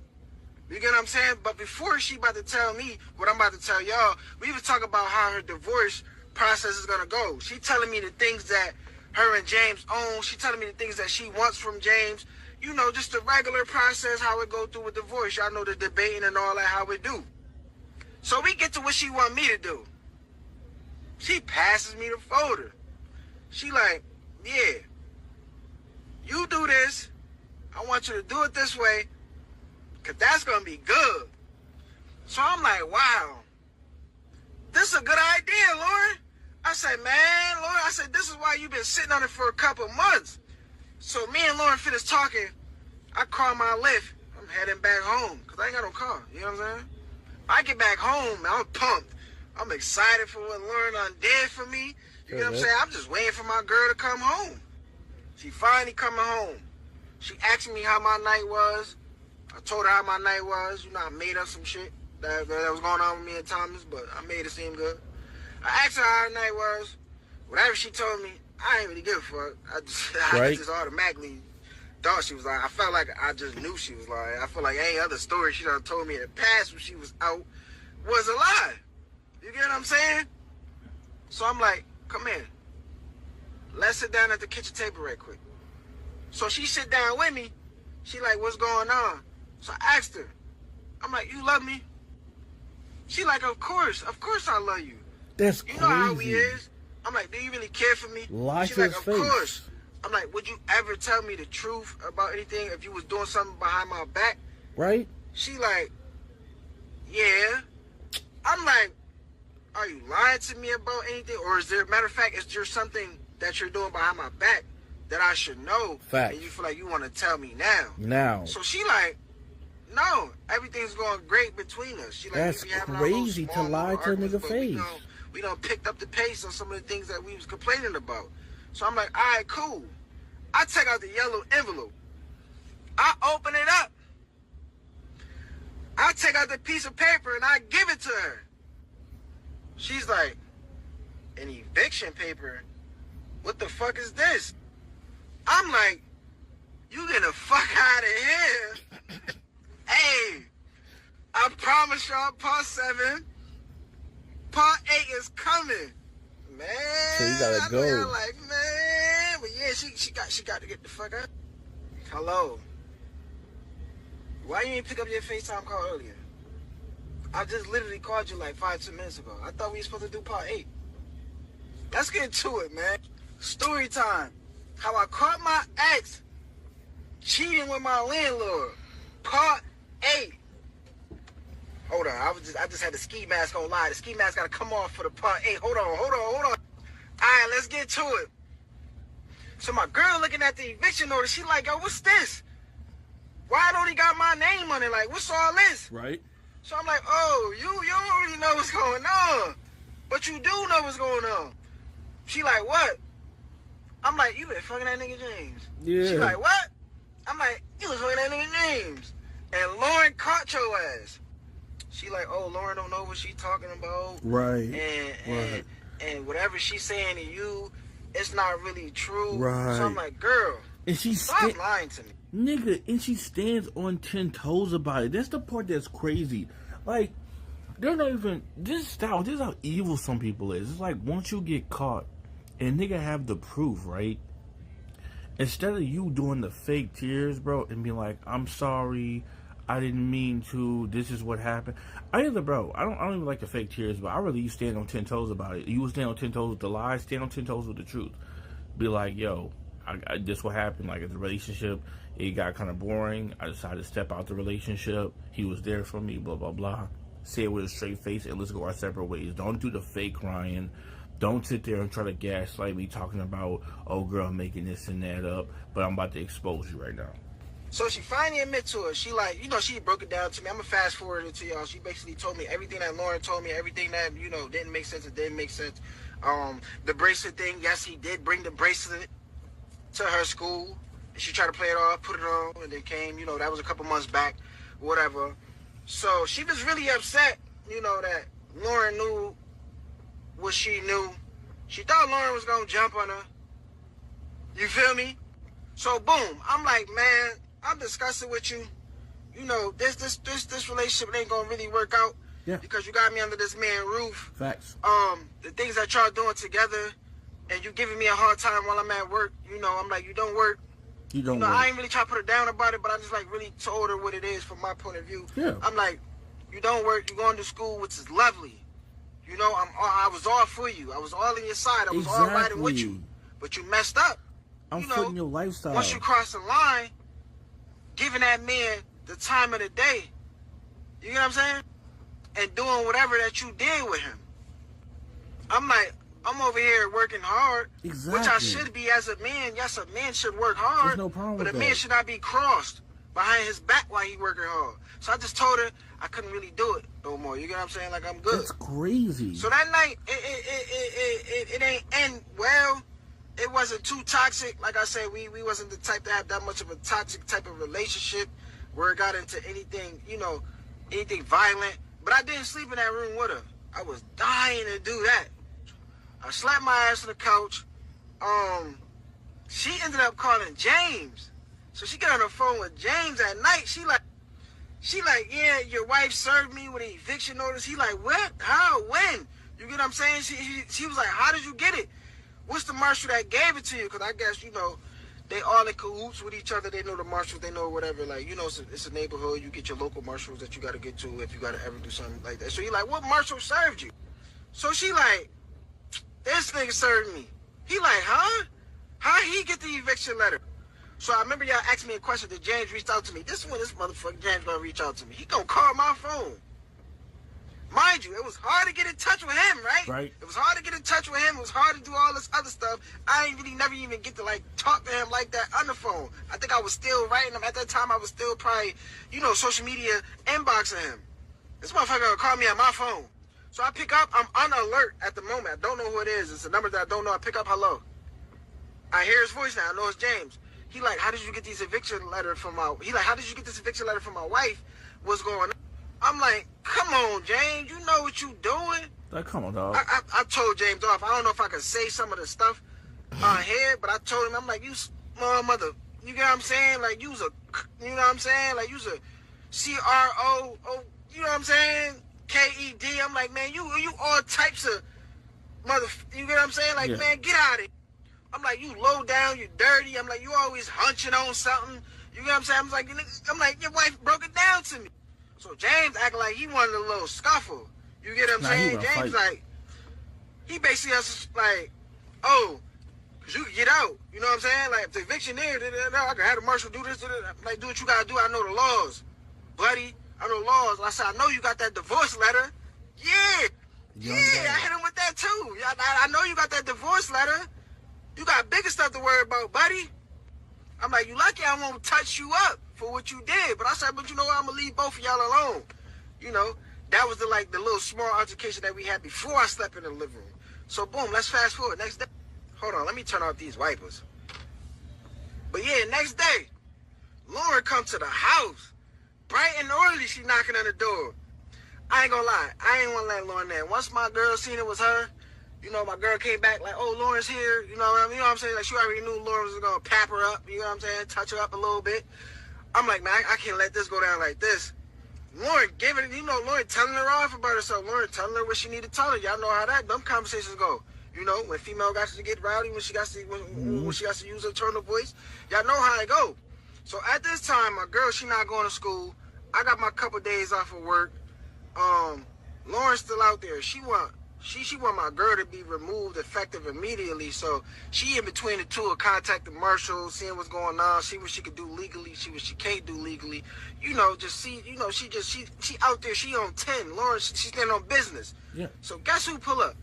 You get what I'm saying? But before she about to tell me what I'm about to tell y'all, we was talking about how her divorce process is gonna go. She telling me the things that her and James own. She telling me the things that she wants from James. You know, just the regular process, how it go through with divorce. Y'all know the debating and all that, how it do. So we get to what she want me to do. She passes me the folder. She like, yeah, you do this. I want you to do it this way, because that's going to be good. So I'm like, wow, this is a good idea, Lauren. I said, man, Lauren, I said, this is why you've been sitting on it for a couple months. So me and Lauren finished talking. I call my Lyft. I'm heading back home, because I ain't got no car. You know what I'm saying? I get back home, man, I'm pumped. I'm excited for what Lauren done did for me. You know what I'm saying? I'm just waiting for my girl to come home. She finally coming home. She asked me how my night was. I told her how my night was. You know, I made up some shit that was going on with me and Thomas, but I made it seem good. I asked her how her night was. Whatever she told me, I ain't really give a fuck. I just automatically thought she was lying. I felt like I just knew she was lying. I feel like any other story she done told me in the past when she was out was a lie. You get what I'm saying? So I'm like, come in. Let's sit down at the kitchen table right quick. So she sit down with me. She like, what's going on? So I asked her. I'm like, you love me? She like, of course I love you. That's you crazy. know how he is. I'm like, do you really care for me? Lie She to like, his of face. course. I'm like, would you ever tell me the truth about anything if you was doing something behind my back? Right? She like, yeah. I'm like, are you lying to me about anything? Or is there, matter of fact, is there something that you're doing behind my back that I should know? Fact. And you feel like you want to tell me now? Now. So she like, no, everything's going great between us. She like, That's we having our little crazy to small lie to a arguments, nigga but face. We done picked up the pace on some of the things that we was complaining about. So I'm like, all right, cool. I take out the yellow envelope. I open it up. I take out the piece of paper and I give it to her. She's like, an eviction paper? What the fuck is this? I'm like, you get the fuck out of here. Hey, I promise y'all, part 7, part 8 is coming. Man, So you gotta go. I'm like, man, but yeah, she got to get the fuck out. Hello. Why you didn't pick up your FaceTime call earlier? I just literally called you like 5-10 minutes ago. I thought we were supposed to do part 8. Let's get to it, man. Story time. How I caught my ex cheating with my landlord. Part 8. Hold on, I just had the ski mask on live. The ski mask gotta come off for the part 8. Hold on. Alright, let's get to it. So my girl looking at the eviction notice, she like, yo, what's this? Why it only got my name on it? Like, what's all this? Right. So I'm like, oh, you don't really know what's going on. But you do know what's going on. She like, what? I'm like, you been fucking that nigga James. Yeah. She like, what? I'm like, you was fucking that nigga James. And Lauren caught your ass. She like, oh, Lauren don't know what she talking about. Right. And whatever she's saying to you, it's not really true. Right. So I'm like, girl, And she stop lying to me. Nigga, and she stands on 10 toes about it. That's the part that's crazy. Like, they're not even, this is how evil some people is. It's like, once you get caught, and nigga have the proof, right? Instead of you doing the fake tears, bro, and being like, I'm sorry, I didn't mean to, this is what happened. I don't even like the fake tears, but I rather you stand on 10 toes about it. You would stand on 10 toes with the lies, stand on 10 toes with the truth. Be like, yo, this what happened, like, in the relationship, it got kind of boring. I decided to step out the relationship. He was there for me, blah, blah, blah. Say it with a straight face, and let's go our separate ways. Don't do the fake crying. Don't sit there and try to gaslight me talking about, oh, girl, I'm making this and that up, but I'm about to expose you right now. So she finally admit to it. She like, she broke it down to me. I'm going to fast forward it to y'all. She basically told me everything that Lauren told me, everything that, didn't make sense. It didn't make sense. The bracelet thing, yes, he did bring the bracelet to her school. She tried to play it off, put it on, and then came, that was a couple months back, whatever. So she was really upset, that Lauren knew what she knew. She thought Lauren was going to jump on her. You feel me? So, boom. I'm like, man, I'm discussing with you. This relationship ain't going to really work out. Yeah. Because you got me under this man roof. Facts. The things that y'all doing together, and you giving me a hard time while I'm at work, I'm like, you don't work. I ain't really try to put her down about it, but I just like really told her what it is from my point of view. Yeah. I'm like, you don't work, you going to school, which is lovely. I was all for you. I was all in your side. I was all riding with you. But you messed up. I'm footing your lifestyle. Once you cross the line, giving that man the time of the day, you know what I'm saying? And doing whatever that you did with him. I'm like, I'm over here working hard, exactly. Which I should be as a man. Yes, a man should work hard. There's no problem but with a man should not be crossed behind his back while he working hard. So I just told her I couldn't really do it no more. You get what I'm saying? Like, I'm good. That's crazy. So that night, it ain't end well. It wasn't too toxic. Like I said, we wasn't the type to have that much of a toxic type of relationship where it got into anything, anything violent. But I didn't sleep in that room with her. I was dying to do that. I slapped my ass on the couch. She ended up calling James. So she got on the phone with James at night. She like, yeah, your wife served me with an eviction notice. He like, what? How? When? You get what I'm saying? She was like, how did you get it? What's the marshal that gave it to you? Because I guess, they all in cahoots with each other. They know the marshals. They know whatever. Like, it's a neighborhood. You get your local marshals that you got to get to if you got to ever do something like that. So he like, what marshal served you? So she like, this nigga served me. He like, huh? How he get the eviction letter? So I remember y'all asked me a question that James reached out to me. This is when this motherfucker James gonna reach out to me. He gonna call my phone. Mind you, it was hard to get in touch with him, right? Right. It was hard to get in touch with him. It was hard to do all this other stuff. I ain't really never even get to like talk to him like that on the phone. I think I was still writing him. At that time, I was still probably, social media inboxing him. This motherfucker gonna call me on my phone. So I pick up. I'm on alert at the moment. I don't know who it is. It's a number that I don't know. I pick up, hello. I hear his voice now. I know it's James. He like, how did you get these eviction letter from my... He like, how did you get this eviction letter from my wife? What's going on? I'm like, come on, James. You know what you doing? Like, come on, dog. I told James off. I don't know if I could say some of the stuff on here, but I told him, I'm like, you small mother... You get what I'm saying? Like, you was a... You know what I'm saying? Like, you was a CRO... you know what I'm saying? KED. I'm like, man, you all types of you get what I'm saying? Like, man, get out of here. I'm like, you low down, you dirty. I'm like, you always hunching on something. You get what I'm saying? I'm like, your wife broke it down to me. So James acting like he wanted a little scuffle. You get what I'm saying? James like, he basically was like, oh, cause you can get out. You know what I'm saying? Like, if the eviction there, I can have the marshal do this. Like, do what you gotta do. I know the laws, buddy. I know laws. I said, I know you got that divorce letter. Yeah. Yeah, I hit him with that too. I know you got that divorce letter. You got bigger stuff to worry about, buddy. I'm like, you lucky I won't touch you up for what you did. But I said, but you know what? I'm gonna leave both of y'all alone. You know, that was the little small altercation that we had before I slept in the living room. So boom, let's fast forward. Next day, hold on, let me turn off these wipers. But yeah, next day, Lauren come to the house, bright and early. She knocking on the door. I ain't gonna lie, I ain't wanna let Lauren in. Once my girl seen it was her, you know, my girl came back like, oh, Lauren's here. You know what I'm saying? Like, she already knew Lauren was gonna pap her up. You know what I'm saying? Touch her up a little bit. I'm like, man, I can't let this go down like this. Lauren gave it, you know, Lauren telling her off about herself. Lauren telling her what she need to tell her. Y'all know how them conversations go. You know, when female got to get rowdy, when she got to use her tone of voice. Y'all know how it go. So at this time, my girl, she not going to school. I got my couple days off of work. Lauren's still out there. She want my girl to be removed effective immediately. So she in between the two will contact the marshal, seeing what's going on, see what she could do legally, see what she can't do legally. You know, just see, you know, she out there, she on 10. Lauren, she standing on business. Yeah. So guess who pull up?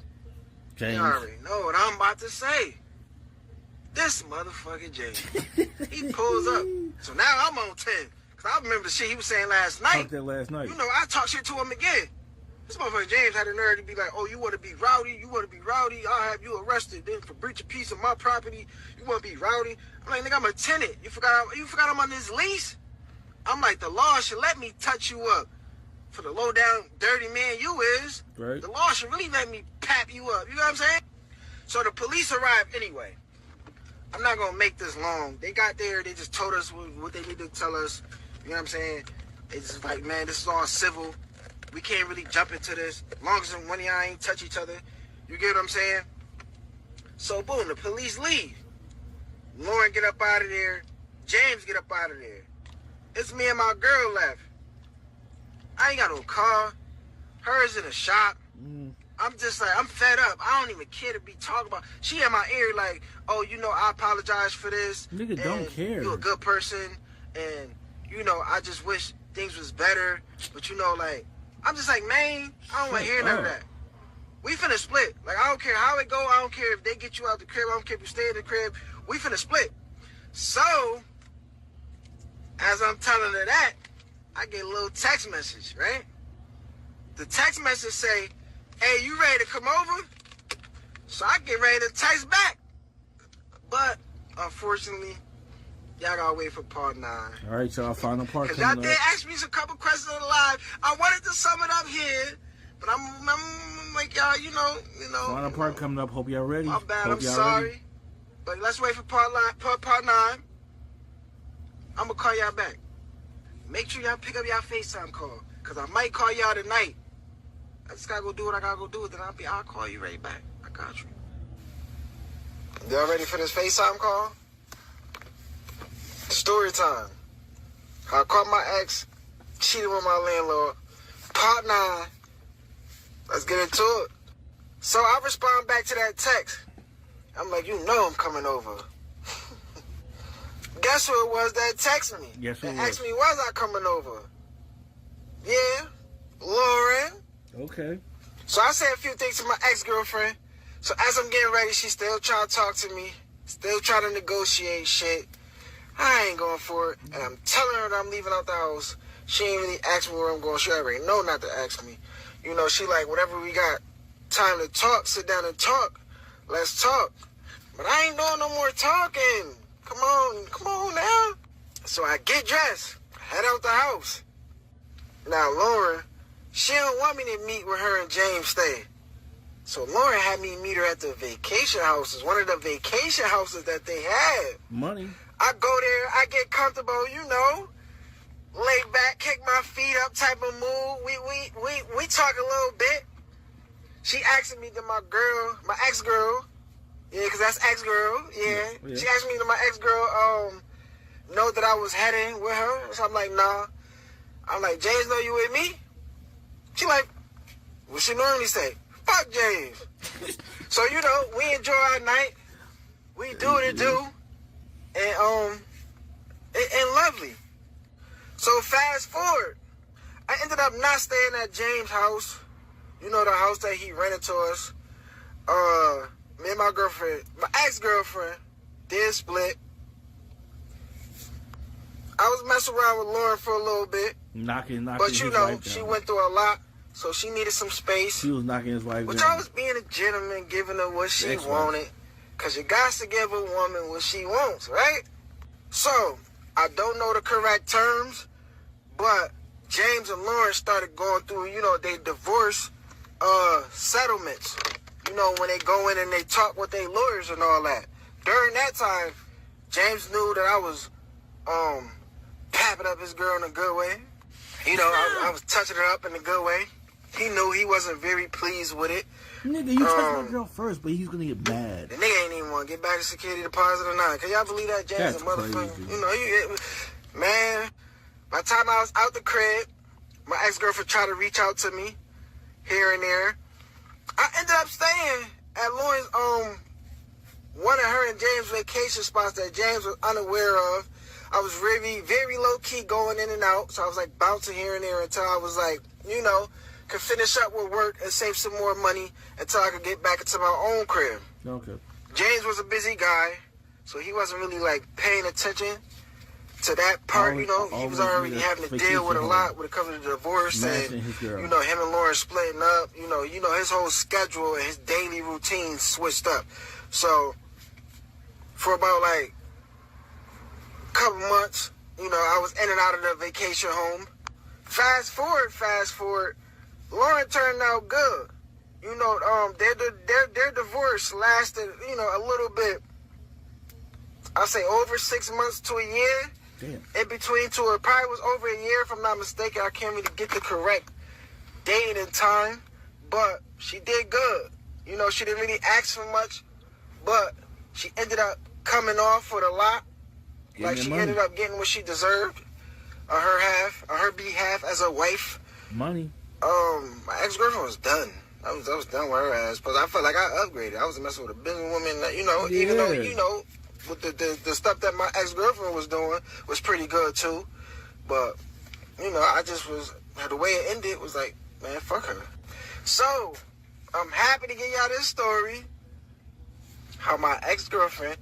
James. You already know what I'm about to say. This motherfucking James. He pulls up. So now I'm on 10. I remember the shit he was saying last night. Talked that last night. You know, I talk shit to him again. This motherfucker James had the nerve to be like, oh, you want to be rowdy? You want to be rowdy? I'll have you arrested. Then for breach of peace of my property, you want to be rowdy? I'm like, nigga, I'm a tenant. You forgot I'm on this lease? I'm like, the law should let me touch you up. For the low down, dirty man you is, right. The law should really let me pap you up. You know what I'm saying? So the police arrived anyway. I'm not going to make this long. They got there. They just told us what they need to tell us. You know what I'm saying? It's just like, man, this is all civil. We can't really jump into this. As long as one of y'all ain't touch each other. You get what I'm saying? So, boom, the police leave. Lauren get up out of there. James get up out of there. It's me and my girl left. I ain't got no car. Hers in the shop. I'm just like, I'm fed up. I don't even care to be talking about. She in my ear like, oh, you know, I apologize for this. Nigga don't care. You a good person. And, you know, I just wish things was better. But, you know, like, I'm just like, man, I don't want to hear none of that. We finna split. Like, I don't care how it go. I don't care if they get you out the crib. I don't care if you stay in the crib. We finna split. So, as I'm telling her that, I get a little text message, right? The text message say, hey, you ready to come over? So I get ready to text back. But, unfortunately, y'all gotta wait for part 9. All right, y'all, final part Because coming y'all up. did ask me some couple questions on the live. I wanted to sum it up here, but I'm like, y'all, you know. Final part coming up. Hope y'all ready. My bad, Hope I'm y'all sorry. ready. But let's wait for part 9. I'm gonna call y'all back. Make sure y'all pick up y'all FaceTime call. Because I might call y'all tonight. I just gotta go do what I gotta go do. Then I'll call you right back. I got you. Y'all ready for this FaceTime call? Story time. I caught my ex cheating with my landlord. Part 9. Let's get into it. So I respond back to that text. I'm like, you know I'm coming over. Guess who it was that texted me? Guess who it that was? asked me, was I coming over? Yeah, Lauren. Okay. So I said a few things to my ex-girlfriend. So as I'm getting ready, she's still trying to talk to me. Still trying to negotiate shit. I ain't going for it. And I'm telling her that I'm leaving out the house. She ain't really asked me where I'm going. She already know not to ask me. You know, she like, whatever we got time to talk, sit down and talk. Let's talk. But I ain't doing no more talking. Come on now. So I get dressed, head out the house. Now Lauren, she don't want me to meet where her and James stay. So Lauren had me meet her at the vacation houses, one of the vacation houses that they had. Money. I go there, I get comfortable, you know. lay back, kick my feet up type of mood. We talk a little bit. She asking me to my ex-girl, yeah, cause that's ex-girl, yeah. She asked me to my ex-girl, know that I was heading with her. So I'm like, nah. I'm like, James, know you with me? She like, what she normally say? Fuck James. So, you know, we enjoy our night. We do what it do. And lovely. So fast forward. I ended up not staying at James' house. You know, the house that he rented to us. Me and my girlfriend, my ex-girlfriend, did split. I was messing around with Lauren for a little bit. Knocking but you know, she down. went through a lot, so she needed some space. She was knocking his wife But down. I was being a gentleman, giving her what she wanted. Because you got to give a woman what she wants, right? So, I don't know the correct terms, but James and Lauren started going through, you know, they divorce settlements. You know, when they go in and they talk with their lawyers and all that. During that time, James knew that I was papping up his girl in a good way. You know, I was touching her up in a good way. He knew he wasn't very pleased with it. Nigga, you touched my girl first, but he's gonna get mad. The nigga ain't even want to get back to security deposit or not. Can y'all believe that, James? That's a motherfucker. crazy. You know, man, by the time I was out the crib, my ex-girlfriend tried to reach out to me here and there. I ended up staying at Lauren's, one of her and James' vacation spots that James was unaware of. I was really, very low-key going in and out, so I was like bouncing here and there until I was like, you know, could finish up with work and save some more money until I could get back into my own crib. Okay. James was a busy guy, so he wasn't really like paying attention to that part. You know, he was already having to deal with a lot when it comes to divorce and you know, him and Lauren splitting up. You know, his whole schedule and his daily routine switched up. So for about like a couple months, you know, I was in and out of the vacation home. Fast forward. Lauren turned out good. You know, their divorce lasted, you know, a little bit. I'll say over 6 months to a year. Damn. In between two, it probably was over a year if I'm not mistaken. I can't really get the correct date and time, but she did good. You know, she didn't really ask for much, but she ended up coming off with a lot. Like she ended up getting what she deserved on her behalf as a wife. Money. My ex-girlfriend was done. I was done with her ass, but I felt like I upgraded. I was messing with a businesswoman that, you know, even though, you know, with the stuff that my ex-girlfriend was doing was pretty good too. But, you know, I just was, the way it ended was like, man, fuck her. So, I'm happy to give y'all this story. How my ex-girlfriend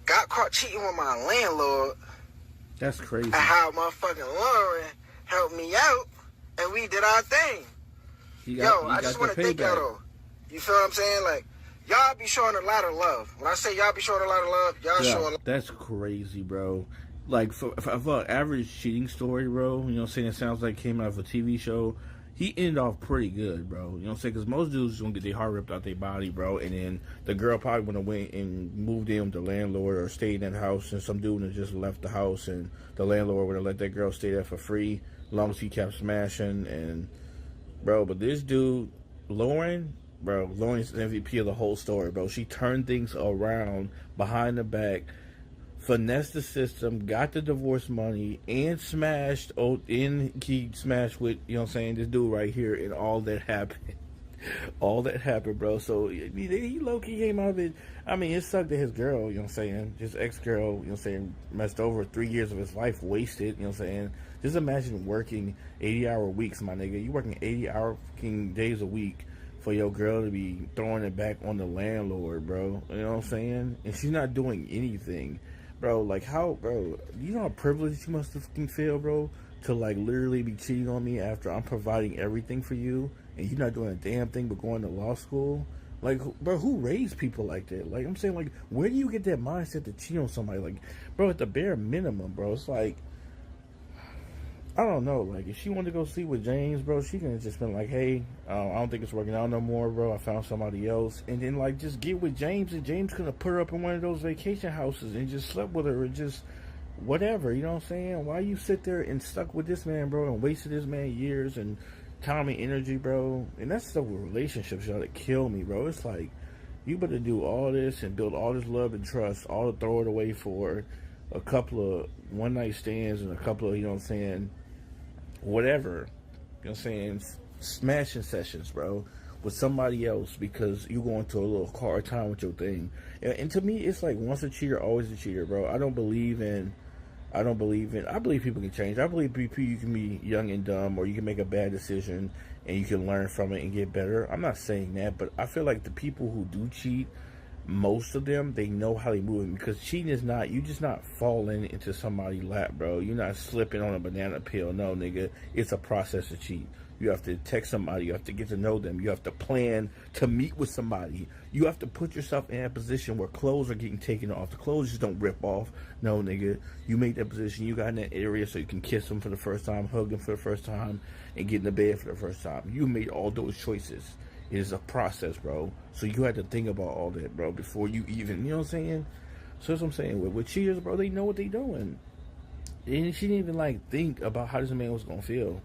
got caught cheating with my landlord. That's crazy. And how motherfucking Lauren helped me out. And we did our thing. I just want to thank y'all though. You feel what I'm saying? Like, y'all be showing a lot of love. When I say y'all be showing a lot of love, y'all show a lot. That's crazy, bro. Like, for an average cheating story, bro, you know what I'm saying? It sounds like it came out of a TV show. He ended off pretty good, bro. You know what I'm saying? Because most dudes gonna get their heart ripped out their body, bro. And then the girl probably would have went and moved in with the landlord or stayed in that house. And some dude would have just left the house. And the landlord would have let that girl stay there for free. As long as he kept smashing. And, bro, but this dude, Lauren's the MVP of the whole story, bro. She turned things around behind the back, finessed the system, got the divorce money, and smashed with, you know what I'm saying, this dude right here, and all that happened. All that happened, bro. So, I mean, he low-key came out of it. I mean, it sucked that his girl, you know what I'm saying, his ex-girl, you know what I'm saying, messed over 3 years of his life, wasted, you know what I'm saying. Just imagine working 80-hour weeks, my nigga. You working 80-hour fucking days a week for your girl to be throwing it back on the landlord, bro. You know what I'm saying? And she's not doing anything. Bro, like how, bro, you know how privileged you must fucking feel, bro? To like literally be cheating on me after I'm providing everything for you and you're not doing a damn thing but going to law school? Like, bro, who raised people like that? Like, I'm saying, like, where do you get that mindset to cheat on somebody? Like, bro, at the bare minimum, bro, it's like, I don't know. Like, if she wanted to go sleep with James, bro, she could have just been like, hey, I don't think it's working out no more, bro. I found somebody else. And then, like, just get with James, and James could have put her up in one of those vacation houses and just slept with her and just whatever, you know what I'm saying? Why you sit there and stuck with this man, bro, and wasted this man years and time and energy, bro? And that's stuff with relationships, y'all, that kill me, bro. It's like, you better do all this and build all this love and trust, all to throw it away for a couple of one night stands and a couple of, you know what I'm saying, whatever, you know what I'm saying, smashing sessions, bro, with somebody else because you going through a little hard time with your thing. And to me, it's like once a cheater, always a cheater, bro. I believe people can change. I believe you can be young and dumb, or you can make a bad decision and you can learn from it and get better. I'm not saying that, but I feel like the people who do cheat, most of them, they know how they move it, because cheating is not, you just not falling into somebody's lap, bro. You're not slipping on a banana peel. No, nigga. It's a process to cheat. You have to text somebody. You have to get to know them. You have to plan to meet with somebody. You have to put yourself in a position where clothes are getting taken off. The clothes just don't rip off. No, nigga. You made that position. You got in that area so you can kiss them for the first time, hug them for the first time, and get in the bed for the first time. You made all those choices. It is a process, bro. So you had to think about all that, bro, before you even, you know what I'm saying? So that's what I'm saying. With cheaters, bro, they know what they doing. And she didn't even, like, think about how this man was going to feel.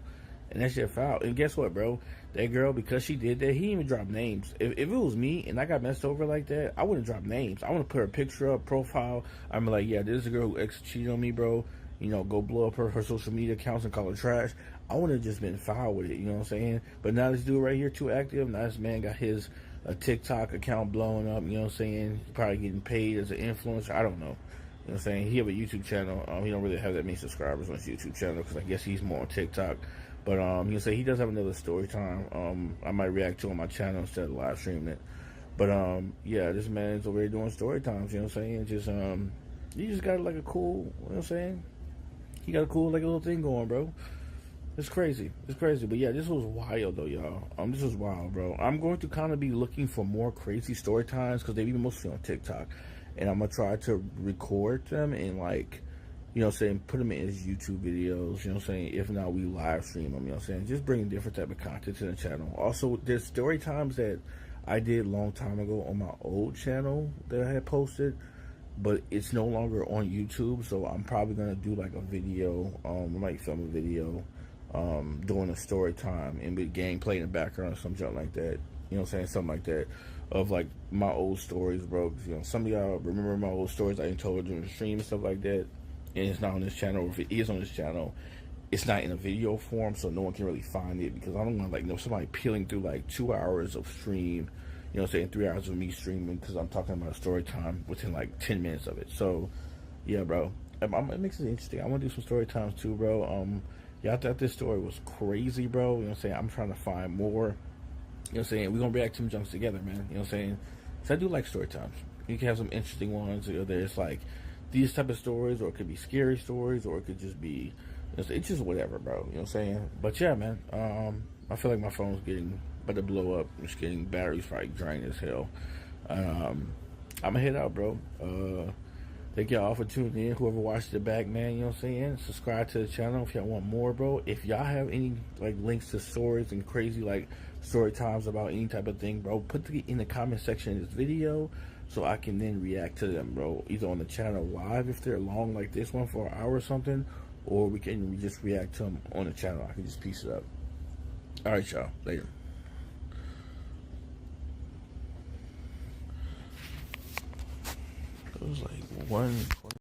And that shit foul. And guess what, bro? That girl, because she did that, he didn't even drop names. If it was me and I got messed over like that, I wouldn't drop names. I want to put her picture up, profile. I'm like, yeah, this is a girl who cheated on me, bro. You know, go blow up her social media accounts and call her trash. I would have just been foul with it, you know what I'm saying? But now this dude right here, too active. Now this man got his TikTok account blowing up, you know what I'm saying? He's probably getting paid as an influencer. I don't know. You know what I'm saying? He have a YouTube channel. He don't really have that many subscribers on his YouTube channel because I guess he's more on TikTok. But you know, say he does have another story time. I might react to on my channel instead of live streaming it. But yeah, this man's over here doing story times. You know what I'm saying? Just he just got like a cool. You know what I'm saying? He got a cool like a little thing going, bro. It's crazy. It's crazy. But yeah, this was wild though, y'all. This was wild, bro. I'm going to kind of be looking for more crazy story times because they be mostly on TikTok, and I'm gonna try to record them and, like, you know what I'm saying, put them in his YouTube videos, you know what I'm saying? If not, we live stream them, you know what I'm saying? Just bringing different type of content to the channel. Also, there's story times that I did a long time ago on my old channel that I had posted, but it's no longer on YouTube, so I'm probably going to do like a video, I might film a video, doing a story time and with gameplay in the background or some junk like that, you know what I'm saying? Something like that, of like my old stories, bro. You know, some of y'all remember my old stories I told during the stream and stuff like that. And it's not on this channel, or if it is on this channel, it's not in a video form, so no one can really find it, because I don't want, like, you know, somebody peeling through like 2 hours of stream, you know what I'm saying, 3 hours of me streaming, because I'm talking about a story time within like 10 minutes of it. So yeah, bro, it makes it interesting. I want to do some story times too, bro. Y'all thought this story was crazy, bro, you know what I'm saying? I'm trying to find more, you know what I'm saying? We're gonna react to them junks together, man, you know what I'm saying? So I do like story times. You can have some interesting ones, you know, there's like these type of stories, or it could be scary stories, or it could just be, it's just whatever, bro, you know what I'm saying? But yeah, man, I feel like my phone's getting about to blow up. It's getting, batteries probably drained as hell. I'm gonna head out, bro. Thank y'all for tuning in. Whoever watched it back, man, you know what I'm saying? Subscribe to the channel if y'all want more, bro. If y'all have any like links to stories and crazy like story times about any type of thing, bro, put it in the comment section of this video, so I can then react to them, bro. Either on the channel live if they're long like this one for an hour or something, or we can just react to them on the channel. I can just piece it up. All right, y'all. Later. It was like 1